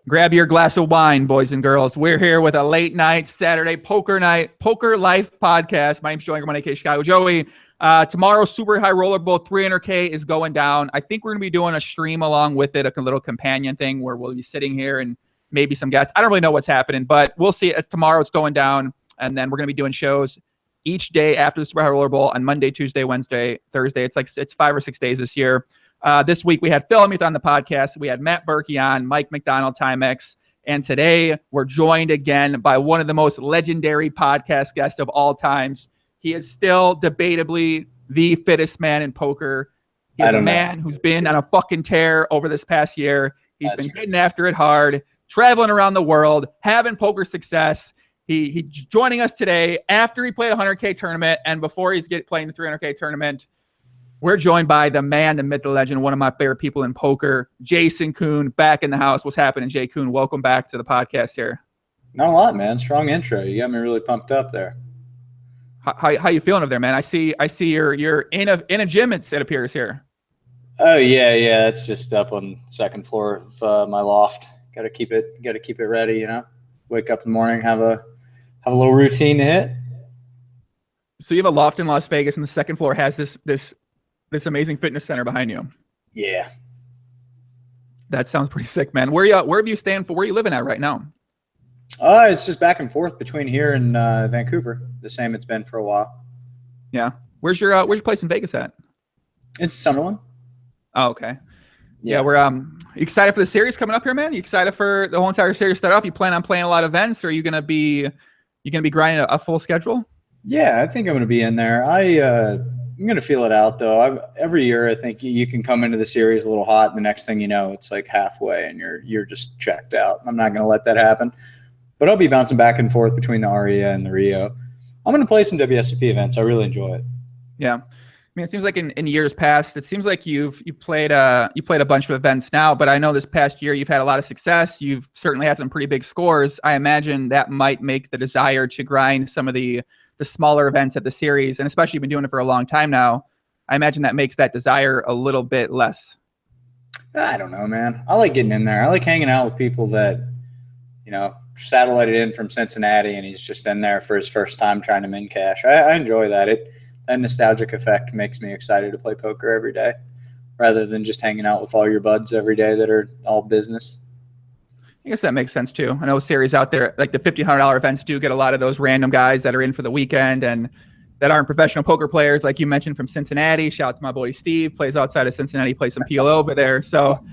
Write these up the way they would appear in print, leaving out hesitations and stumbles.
Grab your glass of wine, boys and girls. We're here with a late night Saturday poker life podcast. My name's Joey Ingram, aka Chicago Joey. Tomorrow, Super High Roller Bowl 300K is going down. I think we're going to be doing a stream along with it, a little companion thing where we'll be sitting here and maybe some guests. I don't really know what's happening, but we'll see. Tomorrow it's going down, and then we're going to be doing shows each day after the Super High Roller Bowl on Monday, Tuesday, Wednesday, Thursday. It's 5 or 6 days this year. This week we had Phil Hellmuth on the podcast. We had Matt Berkey on, Mike McDonald, Timex. And today we're joined again by one of the most legendary podcast guests of all times. He is still debatably the fittest man in poker. He's a man who's been on a fucking tear over this past year. He's been getting after it hard, traveling around the world, having poker success. He's joining us today after he played a 100K tournament and before he's playing the 300K tournament. We're joined by the man, the myth, the legend, one of my favorite people in poker, Jason Koon, back in the house. What's happening, Jay Koon? Welcome back to the podcast here. Not a lot, man. Strong intro. You got me really pumped up there. How you feeling over there, man? I see you're in a gym. It appears here. Oh yeah. It's just up on the second floor of my loft. Got to keep it ready. You know, wake up in the morning, have a little routine to hit. So you have a loft in Las Vegas, and the second floor has this amazing fitness center behind you. Yeah. That sounds pretty sick, man. Where are you staying for? Where are you living at right now? It's just back and forth between here and Vancouver. The same it's been for a while. Yeah. Where's your place in Vegas at? It's Summerlin. Oh, okay. Yeah, we're you excited for the series coming up here, man? You excited for the whole entire series start off? You plan on playing a lot of events, or are you gonna be grinding a full schedule? Yeah, I think I'm gonna be in there. I'm going to feel it out, though. Every year, I think you can come into the series a little hot, and the next thing you know, it's like halfway, and you're just checked out. I'm not going to let that happen. But I'll be bouncing back and forth between the Aria and the Rio. I'm going to play some WSOP events. I really enjoy it. Yeah. I mean, it seems like in years past, it seems like you've played a bunch of events now, but I know this past year you've had a lot of success. You've certainly had some pretty big scores. I imagine that might make the desire to grind some of the smaller events at the series, and especially you've been doing it for a long time now, I imagine that makes that desire a little bit less. I don't know, man. I like getting in there. I like hanging out with people that, satellited in from Cincinnati, and he's just in there for his first time trying to min cash. I enjoy that. That nostalgic effect makes me excited to play poker every day, rather than just hanging out with all your buds every day that are all business. I guess that makes sense too. I know series out there, like the $1,500 events, do get a lot of those random guys that are in for the weekend and that aren't professional poker players, like you mentioned, from Cincinnati. Shout out to my boy Steve, plays outside of Cincinnati, plays some PLO over there. So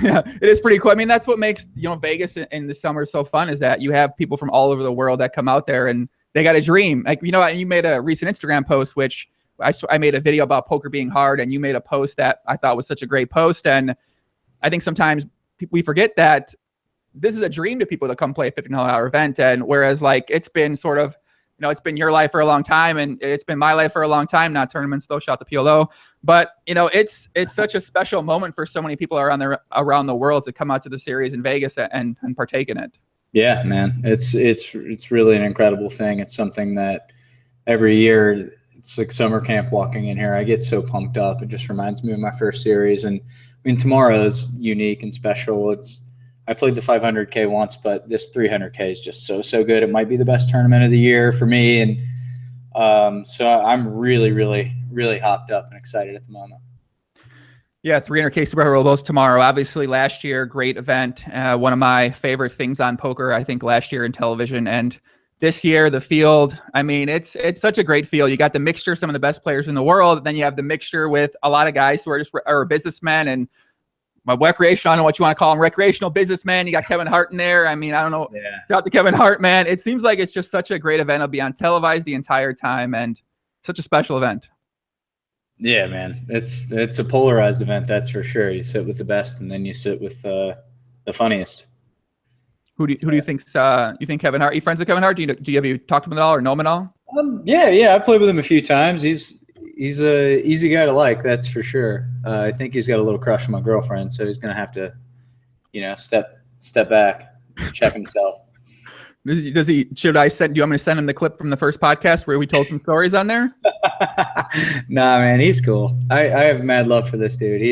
yeah, it is pretty cool. I mean, that's what makes Vegas in the summer so fun, is that you have people from all over the world that come out there and they got a dream. Like you made a recent Instagram post, which I made a video about poker being hard, and you made a post that I thought was such a great post. And I think sometimes we forget that this is a dream to people to come play a $1,500 event. And whereas it's been sort of, it's been your life for a long time, and it's been my life for a long time, not tournaments, though, shout to PLO. But, it's such a special moment for so many people around the world to come out to the series in Vegas and partake in it. Yeah, man. It's really an incredible thing. It's something that every year, it's like summer camp walking in here. I get so pumped up. It just reminds me of my first series. And I mean, tomorrow is unique and special. I played the 500K once, but this 300K is just so good. It might be the best tournament of the year for me. And so I'm really, really, really hopped up and excited at the moment. Yeah, 300K Super High Roller Bowl tomorrow. Obviously, last year, great event. One of my favorite things on poker, I think, last year in television. And this year, the field, I mean, it's such a great field. You got the mixture of some of the best players in the world. Then you have the mixture with a lot of guys who are businessmen and recreational, I don't know what you want to call him, recreational businessman. You got Kevin Hart in there. I mean, I don't know. Yeah. Shout out to Kevin Hart, man. It seems like it's just such a great event. It'll be on televised the entire time, and such a special event. Yeah, man. It's a polarized event, that's for sure. You sit with the best, and then you sit with the funniest. Who do you think? You think Kevin Hart? Are you friends with Kevin Hart? Have you talked to him at all or know him at all? Yeah. I've played with him a few times. He's a easy guy to like, that's for sure. I think he's got a little crush on my girlfriend, so he's gonna have to, step back, check himself. Does he? Should I send? Do you want me to send him the clip from the first podcast where we told some stories on there? Nah, man, he's cool. I have mad love for this dude. He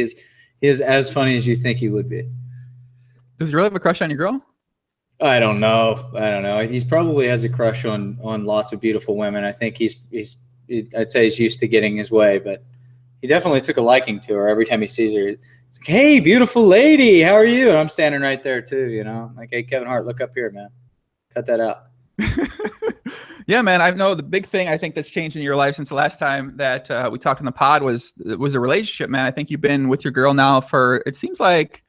is as funny as you think he would be. Does he really have a crush on your girl? I don't know. He's probably has a crush on lots of beautiful women. I think I'd say he's used to getting his way, but he definitely took a liking to her. Every time he sees her, he's like, "Hey, beautiful lady, how are you?" And I'm standing right there too, you know, like, "Hey, Kevin Hart, look up here, man. Cut that out." Yeah, man. I know the big thing I think that's changed in your life since the last time that we talked in the pod was a relationship, man. I think you've been with your girl now for, it seems like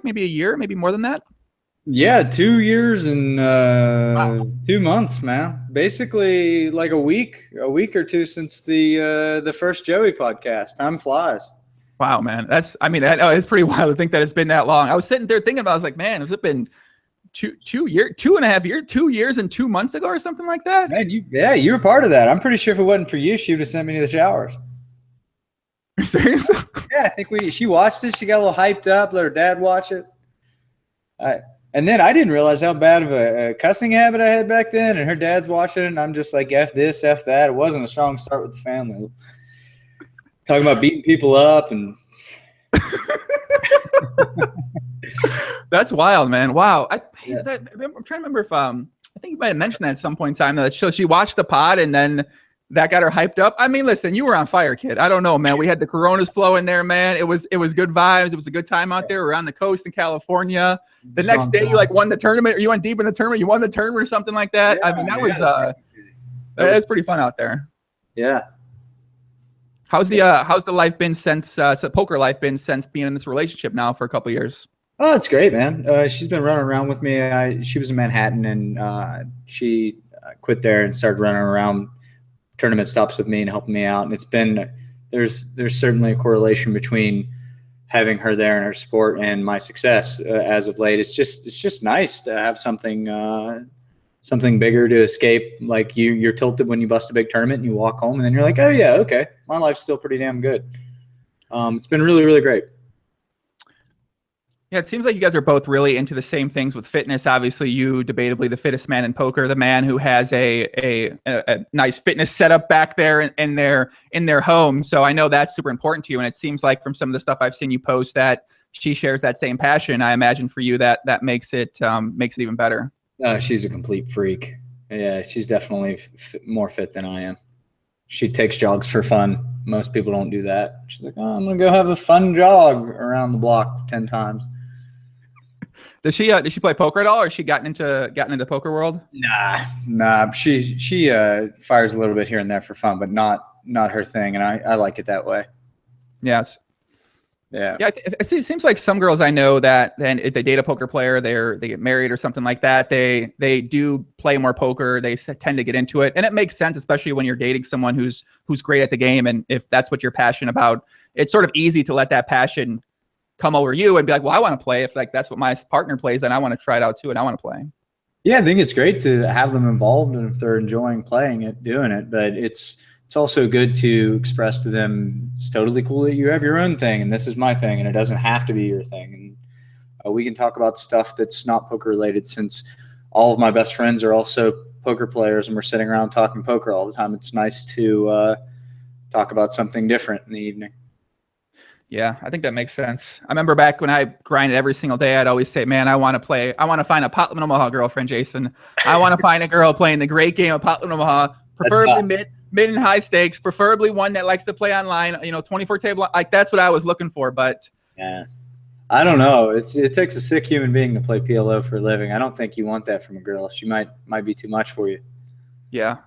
maybe a year, maybe more than that. Yeah, 2 years and 2 months, man. Basically, like a week or two since the first Joey podcast. Time flies. Wow, man. It's pretty wild to think that it's been that long. I was sitting there thinking about, I was like, man, has it been 2.5 years, 2 years and 2 months ago or something like that? Man, you were part of that. I'm pretty sure if it wasn't for you, she would have sent me to the showers. Seriously? Yeah, I think she watched it. She got a little hyped up. Let her dad watch it. And then I didn't realize how bad of a cussing habit I had back then. And her dad's watching it, and I'm just like, F this, F that. It wasn't a strong start with the family. Talking about beating people up and That's wild, man. Wow. I'm trying to remember if I think you might have mentioned that at some point in time that she watched the pod and then that got her hyped up. I mean, listen, you were on fire, kid. I don't know, man. We had the Coronas flowing there, man. It was good vibes. It was a good time out there. We were on the coast in California. The next day, you won the tournament, or you went deep in the tournament. You won the tournament or something like that. Yeah, I mean, that was pretty fun out there. Yeah. How's the life been since poker life been since being in this relationship now for a couple of years? Oh, it's great, man. She's been running around with me. She was in Manhattan, and she quit there and started running around tournament stops with me and helping me out. And it's been there's certainly a correlation between having her there and her support and my success as of late. It's just nice to have something bigger to escape. Like you're tilted when you bust a big tournament and you walk home, and then you're like, oh yeah, okay, my life's still pretty damn good. It's been really, really great. Yeah, it seems like you guys are both really into the same things with fitness. Obviously, you debatably the fittest man in poker, the man who has a nice fitness setup back there in their home. So I know that's super important to you, and it seems like from some of the stuff I've seen you post that she shares that same passion. I imagine for you that makes it even better. She's a complete freak. Yeah, she's definitely more fit than I am. She takes jogs for fun. Most people don't do that. She's like, oh, I'm gonna go have a fun jog around the block 10 times. Does she play poker at all, or has she gotten into the poker world? Nah. She fires a little bit here and there for fun, but not her thing, and I like it that way. Yes. Yeah. It seems like some girls I know that then if they date a poker player, they get married or something like that. They do play more poker. They tend to get into it, and it makes sense, especially when you're dating someone who's great at the game, and if that's what you're passionate about, it's sort of easy to let that passion come over you and be like, well, I want to play. If like that's what my partner plays, then I want to try it out too, and I want to play. Yeah, I think it's great to have them involved, and if they're enjoying playing it, doing it. But it's also good to express to them it's totally cool that you have your own thing, and this is my thing, and it doesn't have to be your thing. And we can talk about stuff that's not poker related, since all of my best friends are also poker players, and we're sitting around talking poker all the time. It's nice to talk about something different in the evening. Yeah, I think that makes sense. I remember back when I grinded every single day, I'd always say, man, I want to find a Potland Omaha girlfriend, Jason. I want to find a girl playing the great game of Potland Omaha, preferably mid and high stakes, preferably one that likes to play online, 24 table. Like that's what I was looking for. But yeah, I don't know. It takes a sick human being to play PLO for a living. I don't think you want that from a girl. She might be too much for you. Yeah.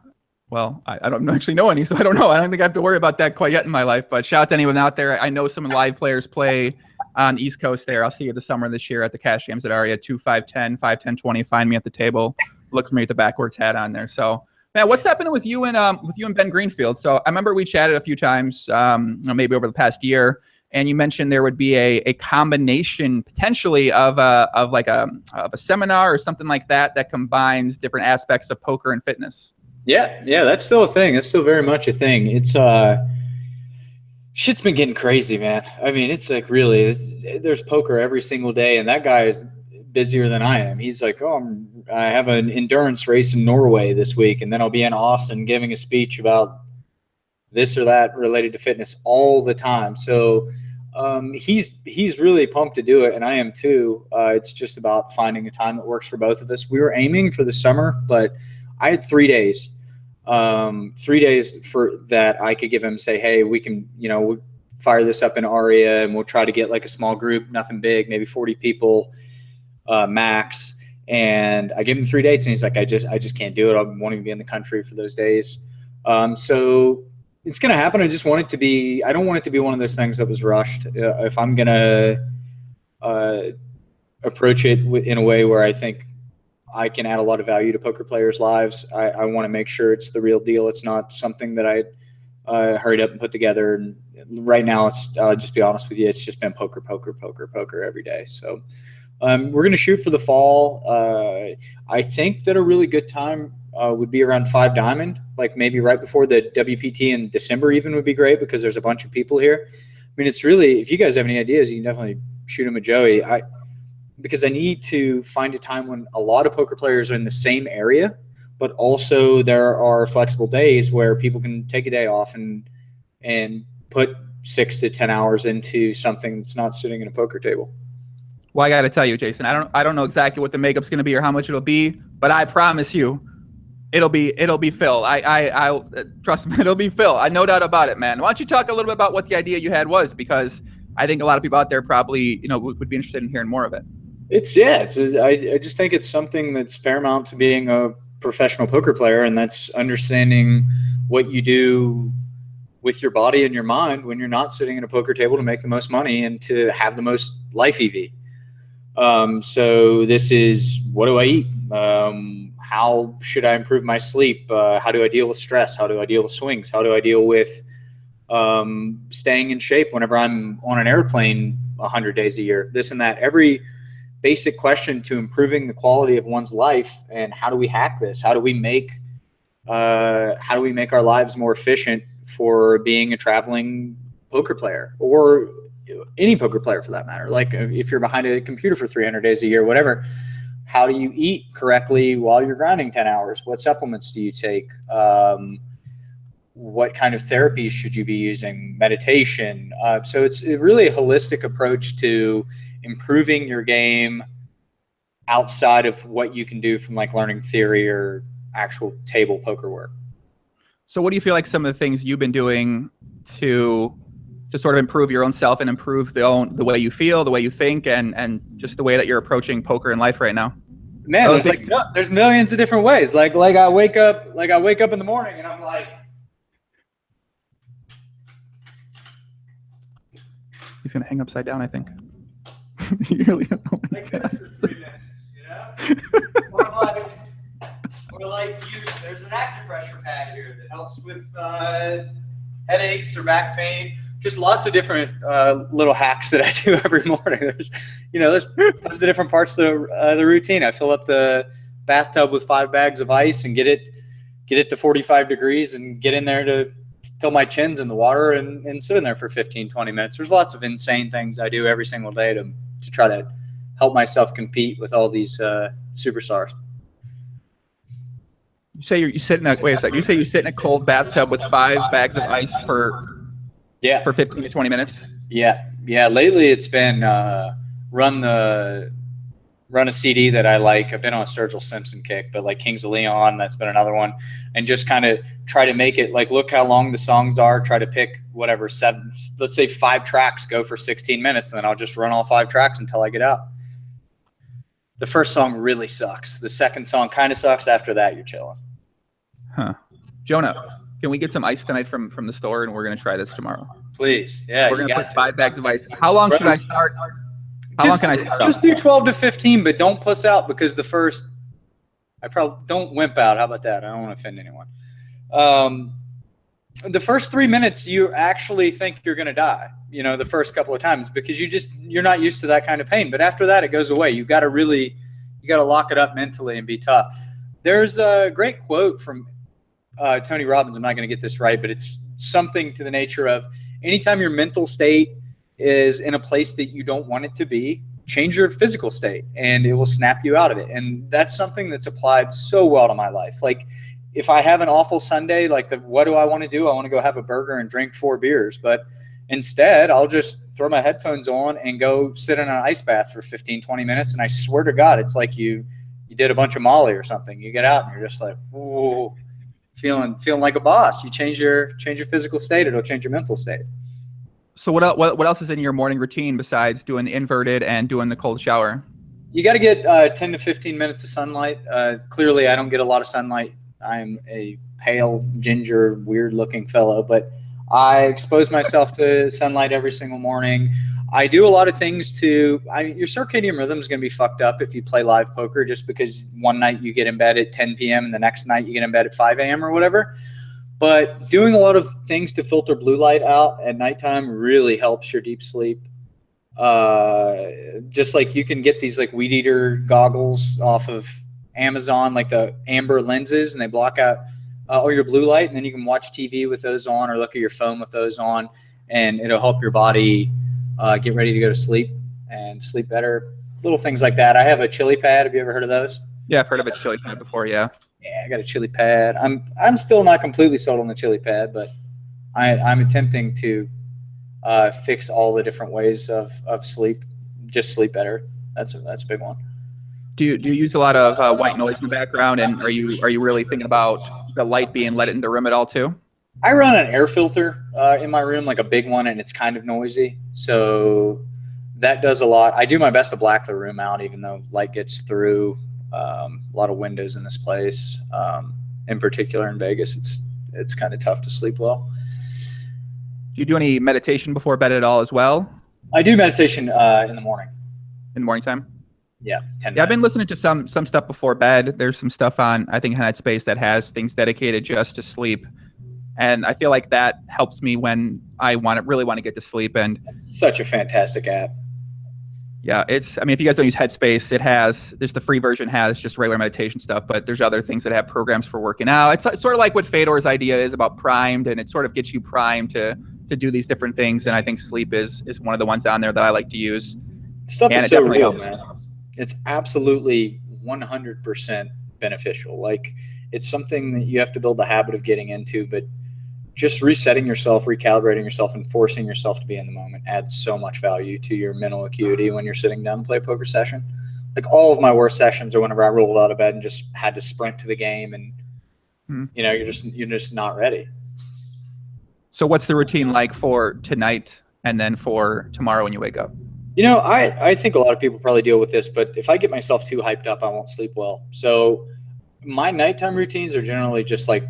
Well, I don't actually know any, so I don't know. I don't think I have to worry about that quite yet in my life. But shout out to anyone out there. I know some live players play on the East Coast there. I'll see you this summer this year at the Cash Games at Aria 2-5-10, 5-10-20. Find me at the table. Look for me with the backwards hat on there. So, man, what's happening with you and Ben Greenfield? So I remember we chatted a few times, maybe over the past year, and you mentioned there would be a combination potentially of a seminar or something like that combines different aspects of poker and fitness. Yeah, that's still a thing. That's still very much a thing. It's shit's been getting crazy, man. I mean, it's like really, there's poker every single day, and that guy is busier than I am. He's like, I have an endurance race in Norway this week, and then I'll be in Austin giving a speech about this or that related to fitness all the time. So He's really pumped to do it, and I am too. It's just about finding a time that works for both of us. We were aiming for the summer, but I had 3 days. 3 days for that I could give him, say, hey, we can, we'll fire this up in Aria, and we'll try to get like a small group, nothing big, maybe 40 people max. And I gave him 3 dates, and he's like, I just can't do it. I'm wanting to be in the country for those days. So it's going to happen. I just want it to be, I don't want it to be one of those things that was rushed. If I'm going to approach it in a way where I think I can add a lot of value to poker players' lives, I want to make sure it's the real deal. It's not something that I hurried up and put together. And right now, I'll just be honest with you, it's just been poker every day. So we're going to shoot for the fall. I think that a really good time would be around 5 Diamond, like maybe right before the WPT in December even would be great, because there's a bunch of people here. I mean, it's really, if you guys have any ideas, you can definitely shoot them at Joey. Because I need to find a time when a lot of poker players are in the same area, but also there are flexible days where people can take a day off and put 6 to 10 hours into something that's not sitting in a poker table. Well, I got to tell you, Jason, I don't know exactly what the makeup's going to be or how much it'll be, but I promise you, it'll be Phil. I trust me, it'll be Phil. I no doubt about it, man. Why don't you talk a little bit about what the idea you had was, because I think a lot of people out there probably, would be interested in hearing more of it. I just think it's something that's paramount to being a professional poker player, and that's understanding what you do with your body and your mind when you're not sitting at a poker table to make the most money and to have the most life EV. So this is, what do I eat? How should I improve my sleep? How do I deal with stress? How do I deal with swings? How do I deal with staying in shape whenever I'm on an airplane 100 days a year? This and that. Every basic question to improving the quality of one's life, and how do we hack this? How do we make our lives more efficient for being a traveling poker player, or any poker player for that matter? Like if you're behind a computer for 300 days a year, whatever, how do you eat correctly while you're grinding 10 hours? What supplements do you take? What kind of therapies should you be using? Meditation. So it's really a holistic approach to improving your game outside of what you can do from like learning theory or actual table poker work. So what do you feel like some of the things you've been doing to sort of improve your own self and improve the way you feel, the way you think, and just the way that you're approaching poker in life right now? Man, there's millions of different ways. Like I wake up in the morning and I'm like, he's gonna hang upside down, I think. You really don't know. Like this for 3 minutes, or like there's an acupressure pad here that helps with headaches or back pain. Just lots of different little hacks that I do every morning. There's tons of different parts of the routine. I fill up the bathtub with 5 bags of ice and get it to 45 degrees and get in there till my chin's in the water and sit in there for 15, 20 minutes. There's lots of insane things I do every single day to try to help myself compete with all these superstars. You say you sit in a cold bathtub with 5 bags of ice for 15 to 20 minutes? Yeah. Lately it's been run a CD that I like. I've been on a Sturgill Simpson kick, but like Kings of Leon, that's been another one. And just kind of try to make it like, look how long the songs are. Try to pick whatever, 7, let's say 5 tracks go for 16 minutes, and then I'll just run all 5 tracks until I get out. The first song really sucks. The second song kind of sucks. After that, you're chilling. Huh. Jonah, can we get some ice tonight from the store, and we're going to try this tomorrow? Please. Yeah. We're going to put 5 bags of ice. How long should I start? How long can I start? Just do 12 to 15, but don't puss out, because I probably don't wimp out. How about that? I don't want to offend anyone. The first 3 minutes, you actually think you're going to die, the first couple of times, because you're not used to that kind of pain. But after that, it goes away. You got to lock it up mentally and be tough. There's a great quote from Tony Robbins. I'm not going to get this right, but it's something to the nature of, anytime your mental state is in a place that you don't want it to be, change your physical state and it will snap you out of it. And that's something that's applied so well to my life. Like if I have an awful Sunday, what do I want to do? I want to go have a burger and drink 4 beers, but instead I'll just throw my headphones on and go sit in an ice bath for 15, 20 minutes. And I swear to God, it's like you did a bunch of Molly or something. You get out and you're just like, whoa, feeling like a boss. You change your physical state. It'll change your mental state. So what else is in your morning routine besides doing the inverted and doing the cold shower? You got to get 10 to 15 minutes of sunlight. Clearly, I don't get a lot of sunlight. I'm a pale, ginger, weird-looking fellow, but I expose myself to sunlight every single morning. I do a lot of things your circadian rhythm is going to be fucked up if you play live poker, just because one night you get in bed at 10 p.m. and the next night you get in bed at 5 a.m. or whatever. But doing a lot of things to filter blue light out at nighttime really helps your deep sleep. Just like you can get these like weed eater goggles off of Amazon, like the amber lenses, and they block out all your blue light, and then you can watch TV with those on or look at your phone with those on, and it'll help your body get ready to go to sleep and sleep better. Little things like that. I have a chili pad. Have you ever heard of those? Yeah, I've heard of a chili pad before. Yeah. Yeah, I got a chili pad. I'm still not completely sold on the chili pad, but I'm attempting to fix all the different ways of sleep. Just sleep better. That's a big one. Do you use a lot of white noise in the background, and are you really thinking about the light being let into the room at all too? I run an air filter in my room, like a big one, and it's kind of noisy, so that does a lot. I do my best to black the room out, even though light gets through. A lot of windows in this place, in particular in Vegas. It's kind of tough to sleep well. Do you do any meditation before bed at all as well? I do meditation in the morning. In the morning time? Yeah, 10 minutes. Yeah, I've been listening to some stuff before bed. There's some stuff on, I think, Headspace that has things dedicated just to sleep. And I feel like that helps me when I really want to get to sleep. And it's such a fantastic app. Yeah, if you guys don't use Headspace, there's the free version has just regular meditation stuff, but there's other things that have programs for working out. It's sort of like what Fedor's idea is about primed, and it sort of gets you primed to do these different things. And I think sleep is one of the ones on there that I like to use. Stuff is so real, man. It's absolutely 100% beneficial. Like, it's something that you have to build the habit of getting into, but just resetting yourself, recalibrating yourself, and forcing yourself to be in the moment adds so much value to your mental acuity when you're sitting down and play a poker session. Like, all of my worst sessions are whenever I rolled out of bed and just had to sprint to the game, and you're just not ready. So what's the routine like for tonight and then for tomorrow when you wake up? I think a lot of people probably deal with this, but if I get myself too hyped up, I won't sleep well. So my nighttime routines are generally just like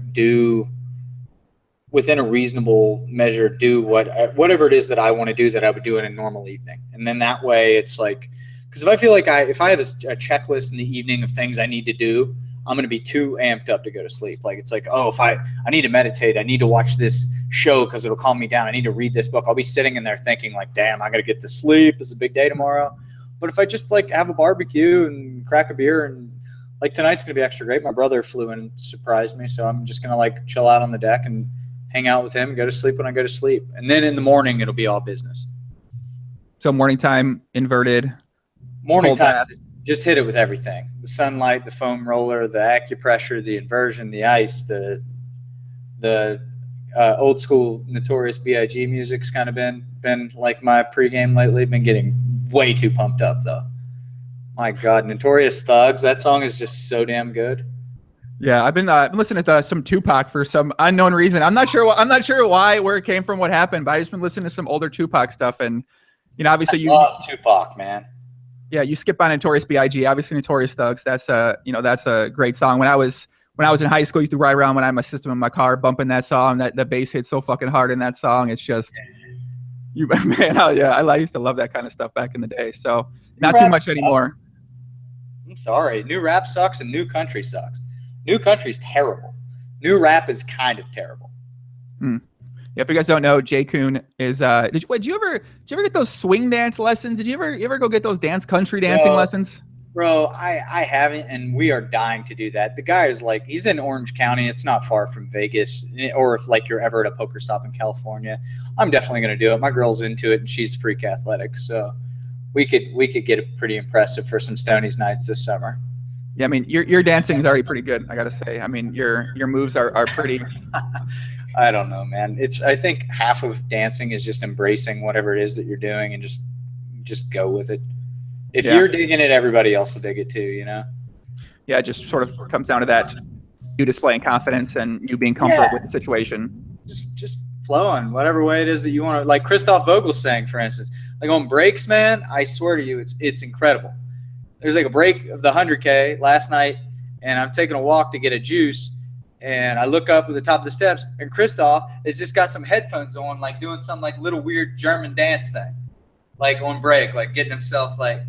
within a reasonable measure, do whatever it is that I want to do that I would do in a normal evening. And then that way it's like, because if I feel like if I have a checklist in the evening of things I need to do, I'm going to be too amped up to go to sleep. Like, it's like, oh, if I need to meditate, I need to watch this show because it'll calm me down. I need to read this book. I'll be sitting in there thinking like, damn, I got to get to sleep. It's a big day tomorrow. But if I just like have a barbecue and crack a beer, and like tonight's going to be extra great. My brother flew in and surprised me. So I'm just going to like chill out on the deck and hang out with him and go to sleep when I go to sleep. And then in the morning, it'll be all business. So morning time, inverted. Morning time, just hit it with everything. The sunlight, the foam roller, the acupressure, the inversion, the ice, the old school Notorious B.I.G. music's kind of been like my pregame lately. Been getting way too pumped up though. My God, Notorious Thugs, that song is just so damn good. Yeah, I've been listening to some Tupac for some unknown reason. I'm not sure why, where it came from, what happened, but I just been listening to some older Tupac stuff, and obviously you love Tupac, man. Yeah, you skip on Notorious B.I.G. Obviously, Notorious Thugs. That's a great song. When I was in high school, I used to ride around when I had my system in my car, bumping that song. That the bass hits so fucking hard in that song. It's just, man, I used to love that kind of stuff back in the day. So not too much anymore. I'm sorry, new rap sucks and new country sucks. New country's terrible. New rap is kind of terrible. Yeah, if you guys don't know, Jay Kuhn is. Did you ever get those swing dance lessons? Did you ever go get those country dancing lessons? Bro, I haven't, and we are dying to do that. The guy is like, he's in Orange County. It's not far from Vegas. Or if like you're ever at a poker stop in California, I'm definitely going to do it. My girl's into it, and she's freak athletic, so we could get it pretty impressive for some Stonies nights this summer. Yeah, I mean, your dancing is already pretty good, I gotta say. I mean, your moves are pretty. I don't know, man. I think half of dancing is just embracing whatever it is that you're doing and just go with it. If you're digging it, everybody else will dig it too, you know? Yeah, it just sort of comes down to that, you displaying confidence and you being comfortable with the situation. Just flowing, whatever way it is that you want to. Like Christoph Vogel saying, for instance, like on breaks, man, I swear to you, it's incredible. There's like a break of the 100K last night, and I'm taking a walk to get a juice, and I look up at the top of the steps, and Christoph has just got some headphones on, like doing some like little weird German dance thing, like on break, like getting himself like.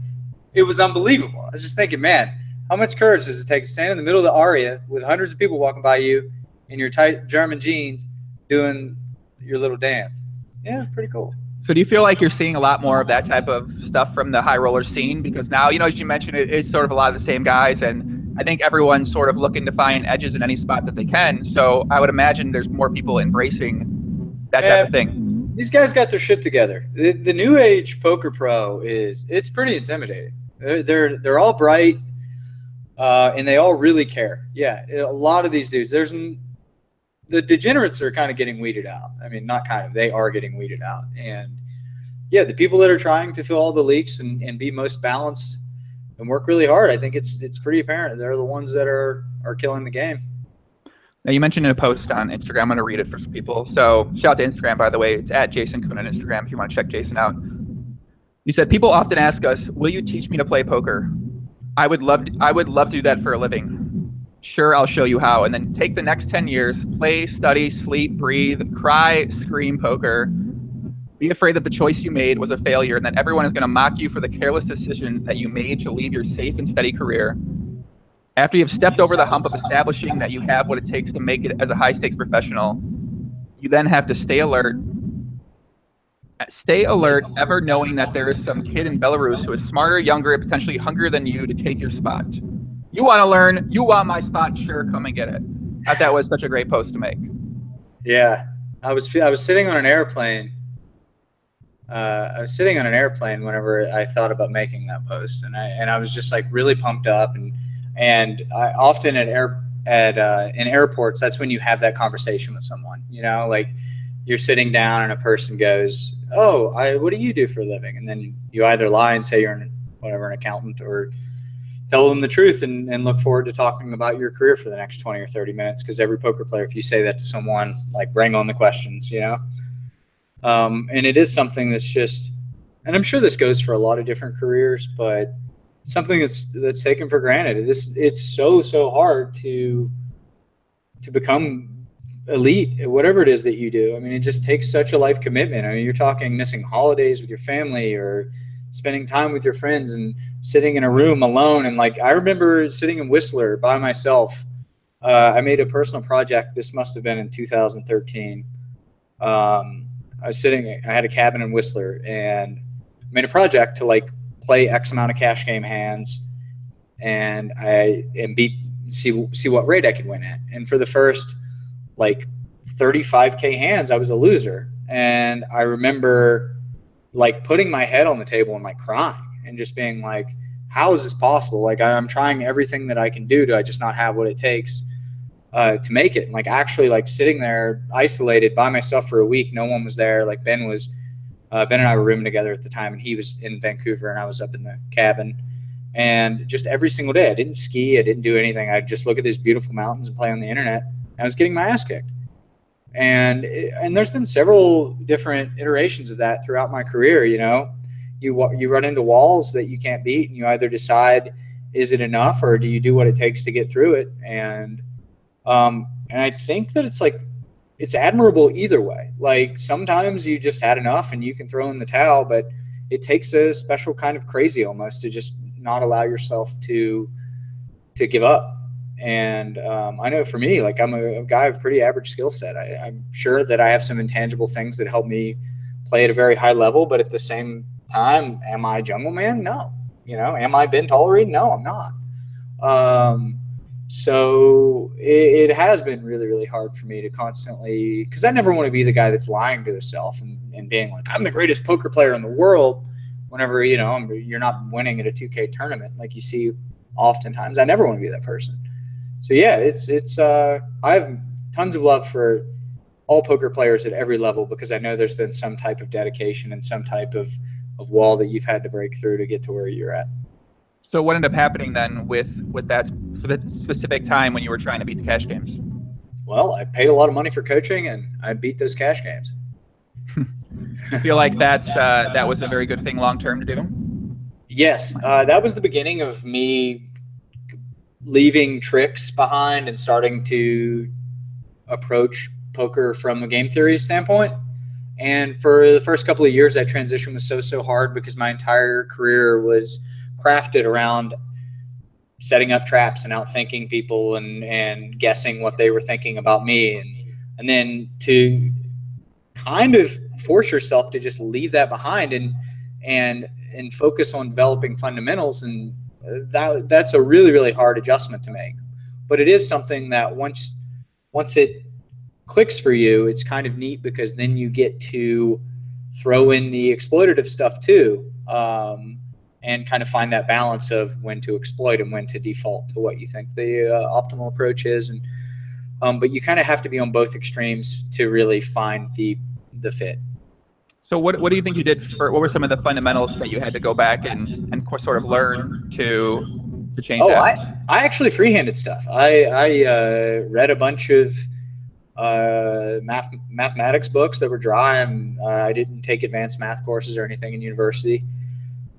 It was unbelievable. I was just thinking, man, how much courage does it take to stand in the middle of the aria with hundreds of people walking by you in your tight German jeans doing your little dance? Yeah, it's pretty cool. So do you feel like you're seeing a lot more of that type of stuff from the high roller scene? Because now, you know, as you mentioned, it is sort of a lot of the same guys, and I think everyone's sort of looking to find edges in any spot that they can. So I would imagine there's more people embracing that type of thing. These guys got their shit together. The new age poker pro it's pretty intimidating. They're all bright, and they all really care. Yeah, a lot of these dudes. The degenerates are kind of getting weeded out. I mean, not kind of. They are getting weeded out. And yeah, the people that are trying to fill all the leaks and be most balanced and work really hard, I think it's pretty apparent. They're the ones that are killing the game. Now, you mentioned in a post on Instagram, I'm going to read it for some people. So shout out to Instagram, by the way. It's at Jason Kuhn on Instagram if you want to check Jason out. You said, people often ask us, will you teach me to play poker? I would love to do that for a living. Sure, I'll show you how. And then take the next 10 years, play, study, sleep, breathe, cry, scream poker. Be afraid that the choice you made was a failure and that everyone is going to mock you for the careless decision that you made to leave your safe and steady career. After you've stepped over the hump of establishing that you have what it takes to make it as a high-stakes professional, you then have to stay alert. Stay alert, ever knowing that there is some kid in Belarus who is smarter, younger, and potentially hungrier than you to take your spot. You want to learn, you want my spot, sure, come and get it. I thought that was such a great post to make. Yeah, I was sitting on an airplane. I was sitting on an airplane whenever I thought about making that post, and I was just like really pumped up, and I often in airports, that's when you have that conversation with someone, you know, like you're sitting down and a person goes, oh, what do you do for a living? And then you either lie and say you're an accountant, or tell them the truth and look forward to talking about your career for the next 20 or 30 minutes. Because every poker player, if you say that to someone, like, bring on the questions, you know? And it is something that's just, and I'm sure this goes for a lot of different careers, but something that's taken for granted. It's so hard to become elite at whatever it is that you do. I mean, it just takes such a life commitment. I mean, you're talking missing holidays with your family or spending time with your friends and sitting in a room alone. And like, I remember sitting in Whistler by myself. I made a personal project. This must have been in 2013. I had a cabin in Whistler and made a project to like play X amount of cash game hands and see what rate I could win at. And for the first like 35K hands, I was a loser. And I remember like putting my head on the table and like crying and just being like, how is this possible? Like, I'm trying everything that I can do to just not have what it takes to make it. And like actually like sitting there isolated by myself for a week. No one was there. Like Ben and I were rooming together at the time, and he was in Vancouver and I was up in the cabin. And just every single day, I didn't ski. I didn't do anything. I'd just look at these beautiful mountains and play on the internet. I was getting my ass kicked. And there's been several different iterations of that throughout my career. You know, you run into walls that you can't beat, and you either decide, is it enough, or do you do what it takes to get through it? And I think that it's admirable either way. Like, sometimes you just had enough and you can throw in the towel, but it takes a special kind of crazy almost to just not allow yourself to give up. And I know for me, like, I'm a guy of pretty average skill set. I'm sure that I have some intangible things that help me play at a very high level, but at the same time, am I Jungle Man? No. You know, am I Ben Tollery? No, I'm not. So it has been really, really hard for me to constantly, because I never want to be the guy that's lying to himself and being like, I'm the greatest poker player in the world, whenever, you know, you're not winning at a 2K tournament like you see oftentimes. I never want to be that person. So yeah, I have tons of love for all poker players at every level, because I know there's been some type of dedication and some type of wall that you've had to break through to get to where you're at. So what ended up happening then with that specific time when you were trying to beat the cash games? Well, I paid a lot of money for coaching, and I beat those cash games. You feel like that was a very good thing long term to do? Yes, that was the beginning of me leaving tricks behind and starting to approach poker from a game theory standpoint. And for the first couple of years, that transition was so hard, because my entire career was crafted around setting up traps and outthinking people and guessing what they were thinking about me. And then to kind of force yourself to just leave that behind and focus on developing fundamentals. And that's a really hard adjustment to make. But it is something that once it clicks for you, it's kind of neat, because then you get to throw in the exploitative stuff too, and kind of find that balance of when to exploit and when to default to what you think the optimal approach is. And but you kind of have to be on both extremes to really find the fit. So what do you think you did what were some of the fundamentals that you had to go back and sort of learn to change that? I actually freehanded stuff. I read a bunch of mathematics books that were dry, and I didn't take advanced math courses or anything in university.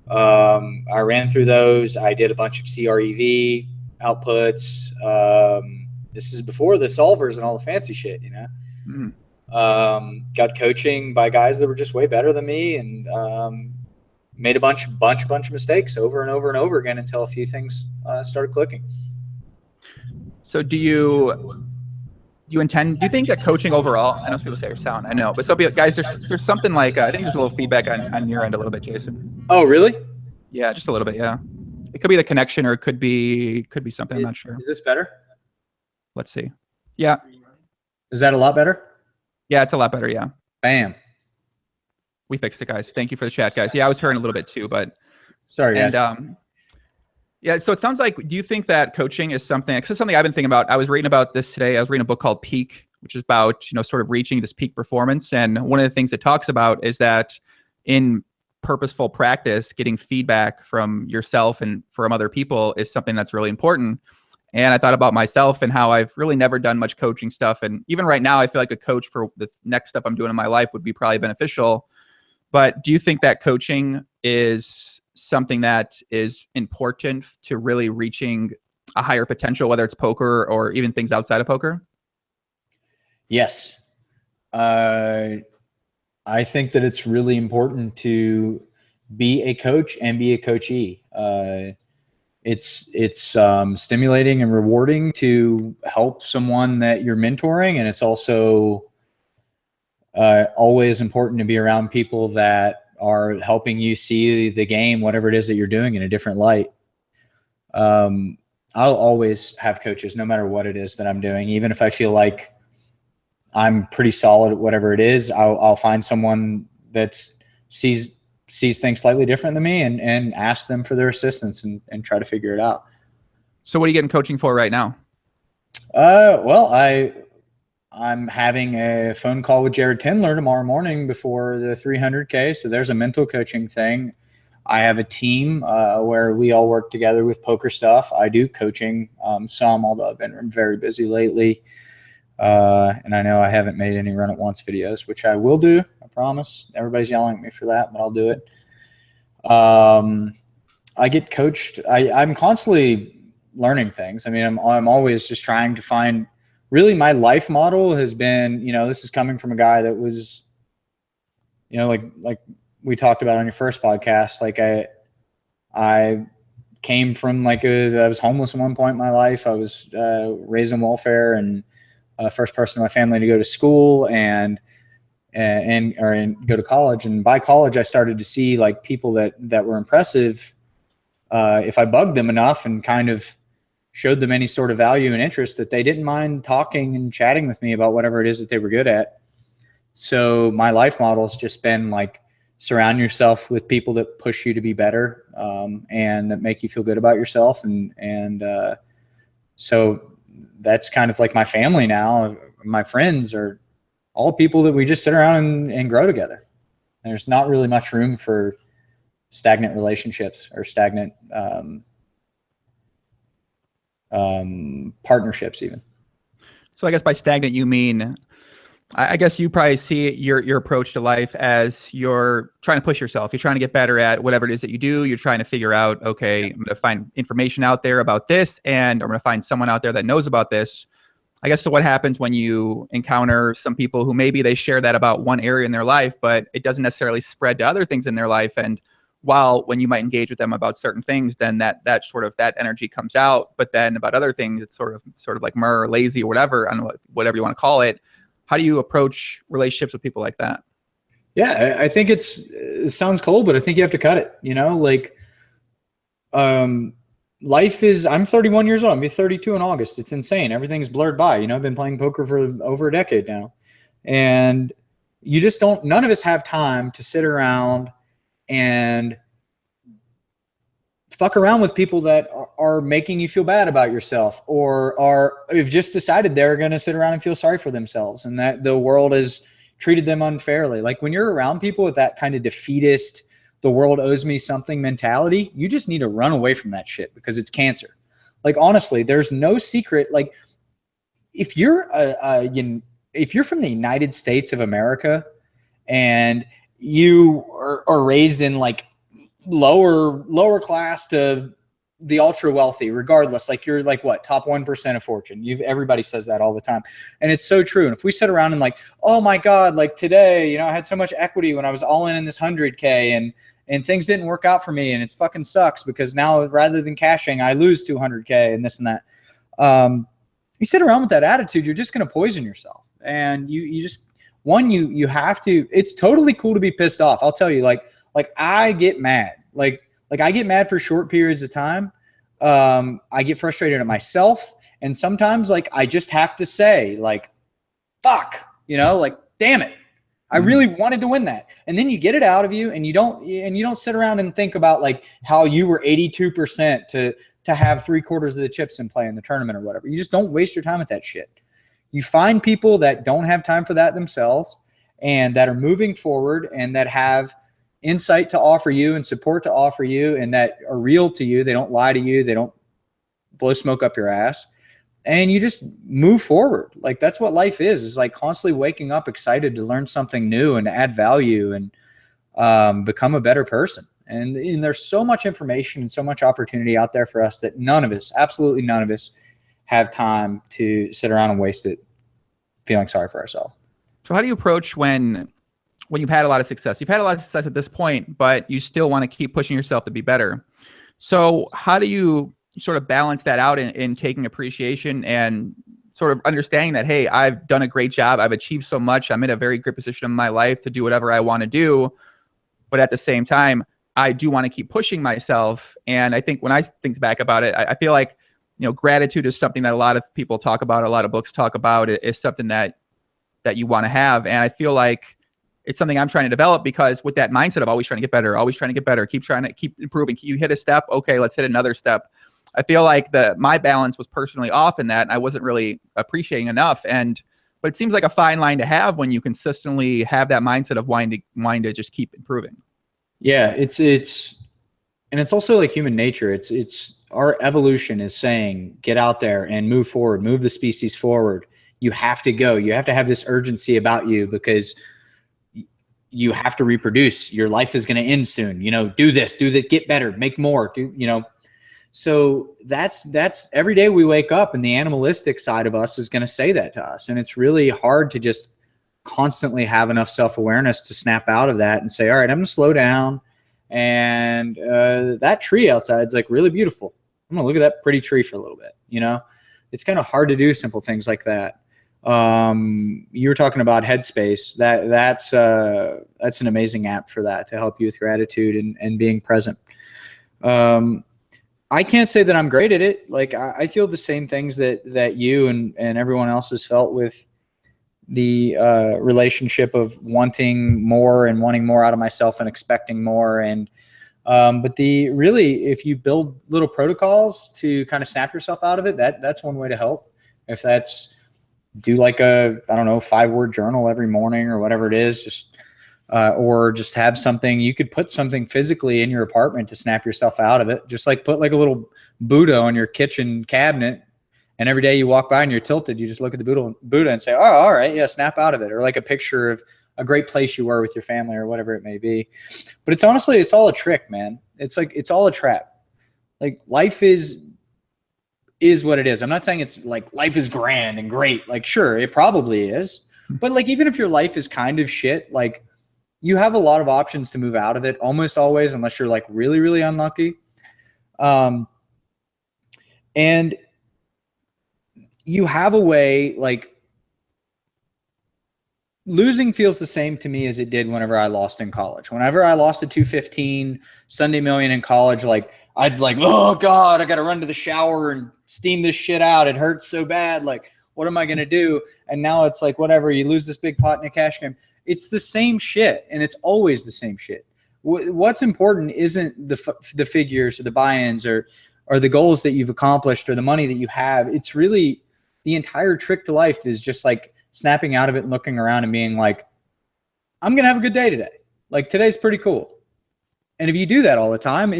I ran through those. I did a bunch of CREV outputs. This is before the solvers and all the fancy shit, you know. Got coaching by guys that were just way better than me, and made a bunch of mistakes over and over again until a few things started clicking. So do you think that coaching overall, I know some people say you're sound, I know, but some people, guys, there's something like, I think there's a little feedback on your end a little bit, Jason. Oh, really? Yeah, just a little bit, yeah. It could be the connection, or it could be something, I'm not sure. Is this better? Let's see. Yeah. Is that a lot better? Yeah, it's a lot better, yeah. Bam. We fixed it, guys. Thank you for the chat, guys. Yeah, I was hearing a little bit too, but. Sorry, guys. And, yeah, so it sounds like, do you think that coaching is something, because it's something I've been thinking about. I was reading about this today. I was reading a book called Peak, which is about, sort of reaching this peak performance. And one of the things it talks about is that in purposeful practice, getting feedback from yourself and from other people is something that's really important. And I thought about myself and how I've really never done much coaching stuff. And even right now, I feel like a coach for the next stuff I'm doing in my life would be probably beneficial. But do you think that coaching is something that is important to really reaching a higher potential, whether it's poker or even things outside of poker? Yes. I think that it's really important to be a coach and be a coachee. It's stimulating and rewarding to help someone that you're mentoring. And it's also always important to be around people that are helping you see the game, whatever it is that you're doing, in a different light. I'll always have coaches, no matter what it is that I'm doing. Even if I feel like I'm pretty solid at whatever it is, I'll find someone that sees things slightly different than me and ask them for their assistance and try to figure it out. So what are you getting coaching for right now? Well, I'm having a phone call with Jared Tindler tomorrow morning before the 300K. So there's a mental coaching thing. I have a team where we all work together with poker stuff. I do coaching some, although I've been very busy lately. And I know I haven't made any run at once videos, which I will do. I promise. Everybody's yelling at me for that, but I'll do it. I get coached. I'm constantly learning things. I mean, I'm always just trying to find. Really, my life model has been, this is coming from a guy that was, like we talked about on your first podcast. Like I came from I was homeless at one point in my life. I was raised on welfare and first person in my family to go to school and go to college. And by college, I started to see like people that were impressive if I bugged them enough and kind of showed them any sort of value and interest, that they didn't mind talking and chatting with me about whatever it is that they were good at. So my life model has just been like, surround yourself with people that push you to be better and that make you feel good about yourself. And so that's kind of like my family now. My friends are all people that we just sit around and grow together. There's not really much room for stagnant relationships or stagnant partnerships even. So I guess by stagnant, you mean, I guess you probably see your approach to life as you're trying to push yourself. You're trying to get better at whatever it is that you do. You're trying to figure out, okay, I'm going to find information out there about this, and I'm going to find someone out there that knows about this. I guess, so what happens when you encounter some people who maybe they share that about one area in their life, but it doesn't necessarily spread to other things in their life. And while when you might engage with them about certain things, then that energy comes out. But then about other things, it's sort of like or lazy or whatever, I don't know, whatever you want to call it. How do you approach relationships with people like that? Yeah, I think it sounds cold, but I think you have to cut it. You know, like life is, I'm 31 years old. I'll be 32 in August. It's insane. Everything's blurred by. You know, I've been playing poker for over a decade now. And you just don't, none of us have time to sit around and fuck around with people that are making you feel bad about yourself, or have just decided they're going to sit around and feel sorry for themselves and that the world has treated them unfairly. Like when you're around people with that kind of defeatist, the world owes me something mentality, you just need to run away from that shit because it's cancer. Like, honestly, there's no secret. Like if you're if you're from the United States of America and you are raised in like lower class to the ultra wealthy, regardless, like you're like what, top 1% of fortune. Everybody says that all the time. And it's so true. And if we sit around and like, oh my God, like today, you know, I had so much equity when I was all in this 100K and things didn't work out for me and it's fucking sucks because now rather than cashing, I lose 200K and this and that. You sit around with that attitude, you're just going to poison yourself. And you just, you have to, it's totally cool to be pissed off. I'll tell you, like I get mad. Like I get mad for short periods of time. I get frustrated at myself. And sometimes like, I just have to say like, fuck, you know, like, damn it. I really wanted to win that. And then you get it out of you and you don't sit around and think about like how you were 82% to have 3/4 of the chips in play in the tournament or whatever. You just don't waste your time with that shit. You find people that don't have time for that themselves and that are moving forward and that have insight to offer you and support to offer you and that are real to you. They don't lie to you. They don't blow smoke up your ass. And you just move forward. Like that's what life is like constantly waking up excited to learn something new and to add value and become a better person. And there's so much information and so much opportunity out there for us that absolutely none of us have time to sit around and waste it feeling sorry for ourselves. So how do you approach when you've had a lot of success? You've had a lot of success at this point, but you still want to keep pushing yourself to be better. So how do you sort of balance that out in taking appreciation and sort of understanding that, hey, I've done a great job. I've achieved so much. I'm in a very good position in my life to do whatever I want to do. But at the same time, I do want to keep pushing myself. And I think when I think back about it, I feel like, you know, gratitude is something that a lot of people talk about, a lot of books talk about. It is something that you want to have. And I feel like it's something I'm trying to develop because with that mindset of always trying to get better, keep improving. You hit a step. Okay, let's hit another step. I feel like my balance was personally off in that, and I wasn't really appreciating enough. But it seems like a fine line to have when you consistently have that mindset of wanting to just keep improving. Yeah, it's also like human nature. It's our evolution is saying, get out there and move forward, move the species forward. You have to go. You have to have this urgency about you because you have to reproduce. Your life is going to end soon. You know, do this, get better, make more. So that's every day we wake up, and the animalistic side of us is going to say that to us. And it's really hard to just constantly have enough self-awareness to snap out of that and say, all right, I'm going to slow down. And that tree outside is like really beautiful. I'm going to look at that pretty tree for a little bit. You know, it's kind of hard to do simple things like that. You were talking about Headspace. That's an amazing app for that, to help you with gratitude and being present. I can't say that I'm great at it. Like I feel the same things that you and everyone else has felt with the relationship of wanting more and wanting more out of myself and expecting more. And but if you build little protocols to kind of snap yourself out of it, that's one way to help. If that's do like I don't know, 5-word journal every morning or whatever it is. Just, or just have something, you could put something physically in your apartment to snap yourself out of it. Just like put like a little Buddha on your kitchen cabinet. And every day you walk by and you're tilted, you just look at the Buddha and say, oh, all right, yeah, snap out of it. Or like a picture of a great place you were with your family or whatever it may be. But it's honestly, it's all a trick, man. It's like, it's all a trap. Like life is what it is. I'm not saying it's like life is grand and great. Like, sure, it probably is. But like, even if your life is kind of shit, like you have a lot of options to move out of it almost always, unless you're like really, really unlucky. And you have a way, like losing feels the same to me as it did whenever I lost in college. Whenever I lost a 215 Sunday Million in college, like I'd like, oh God, I got to run to the shower and steam this shit out. It hurts so bad. Like, what am I going to do? And now it's like, whatever, you lose this big pot in a cash game. It's the same shit. And it's always the same shit. What's important isn't the figures or the buy-ins or the goals that you've accomplished or the money that you have. It's really, the entire trick to life is just like snapping out of it and looking around and being like, I'm going to have a good day today. Like today's pretty cool. And if you do that all the time,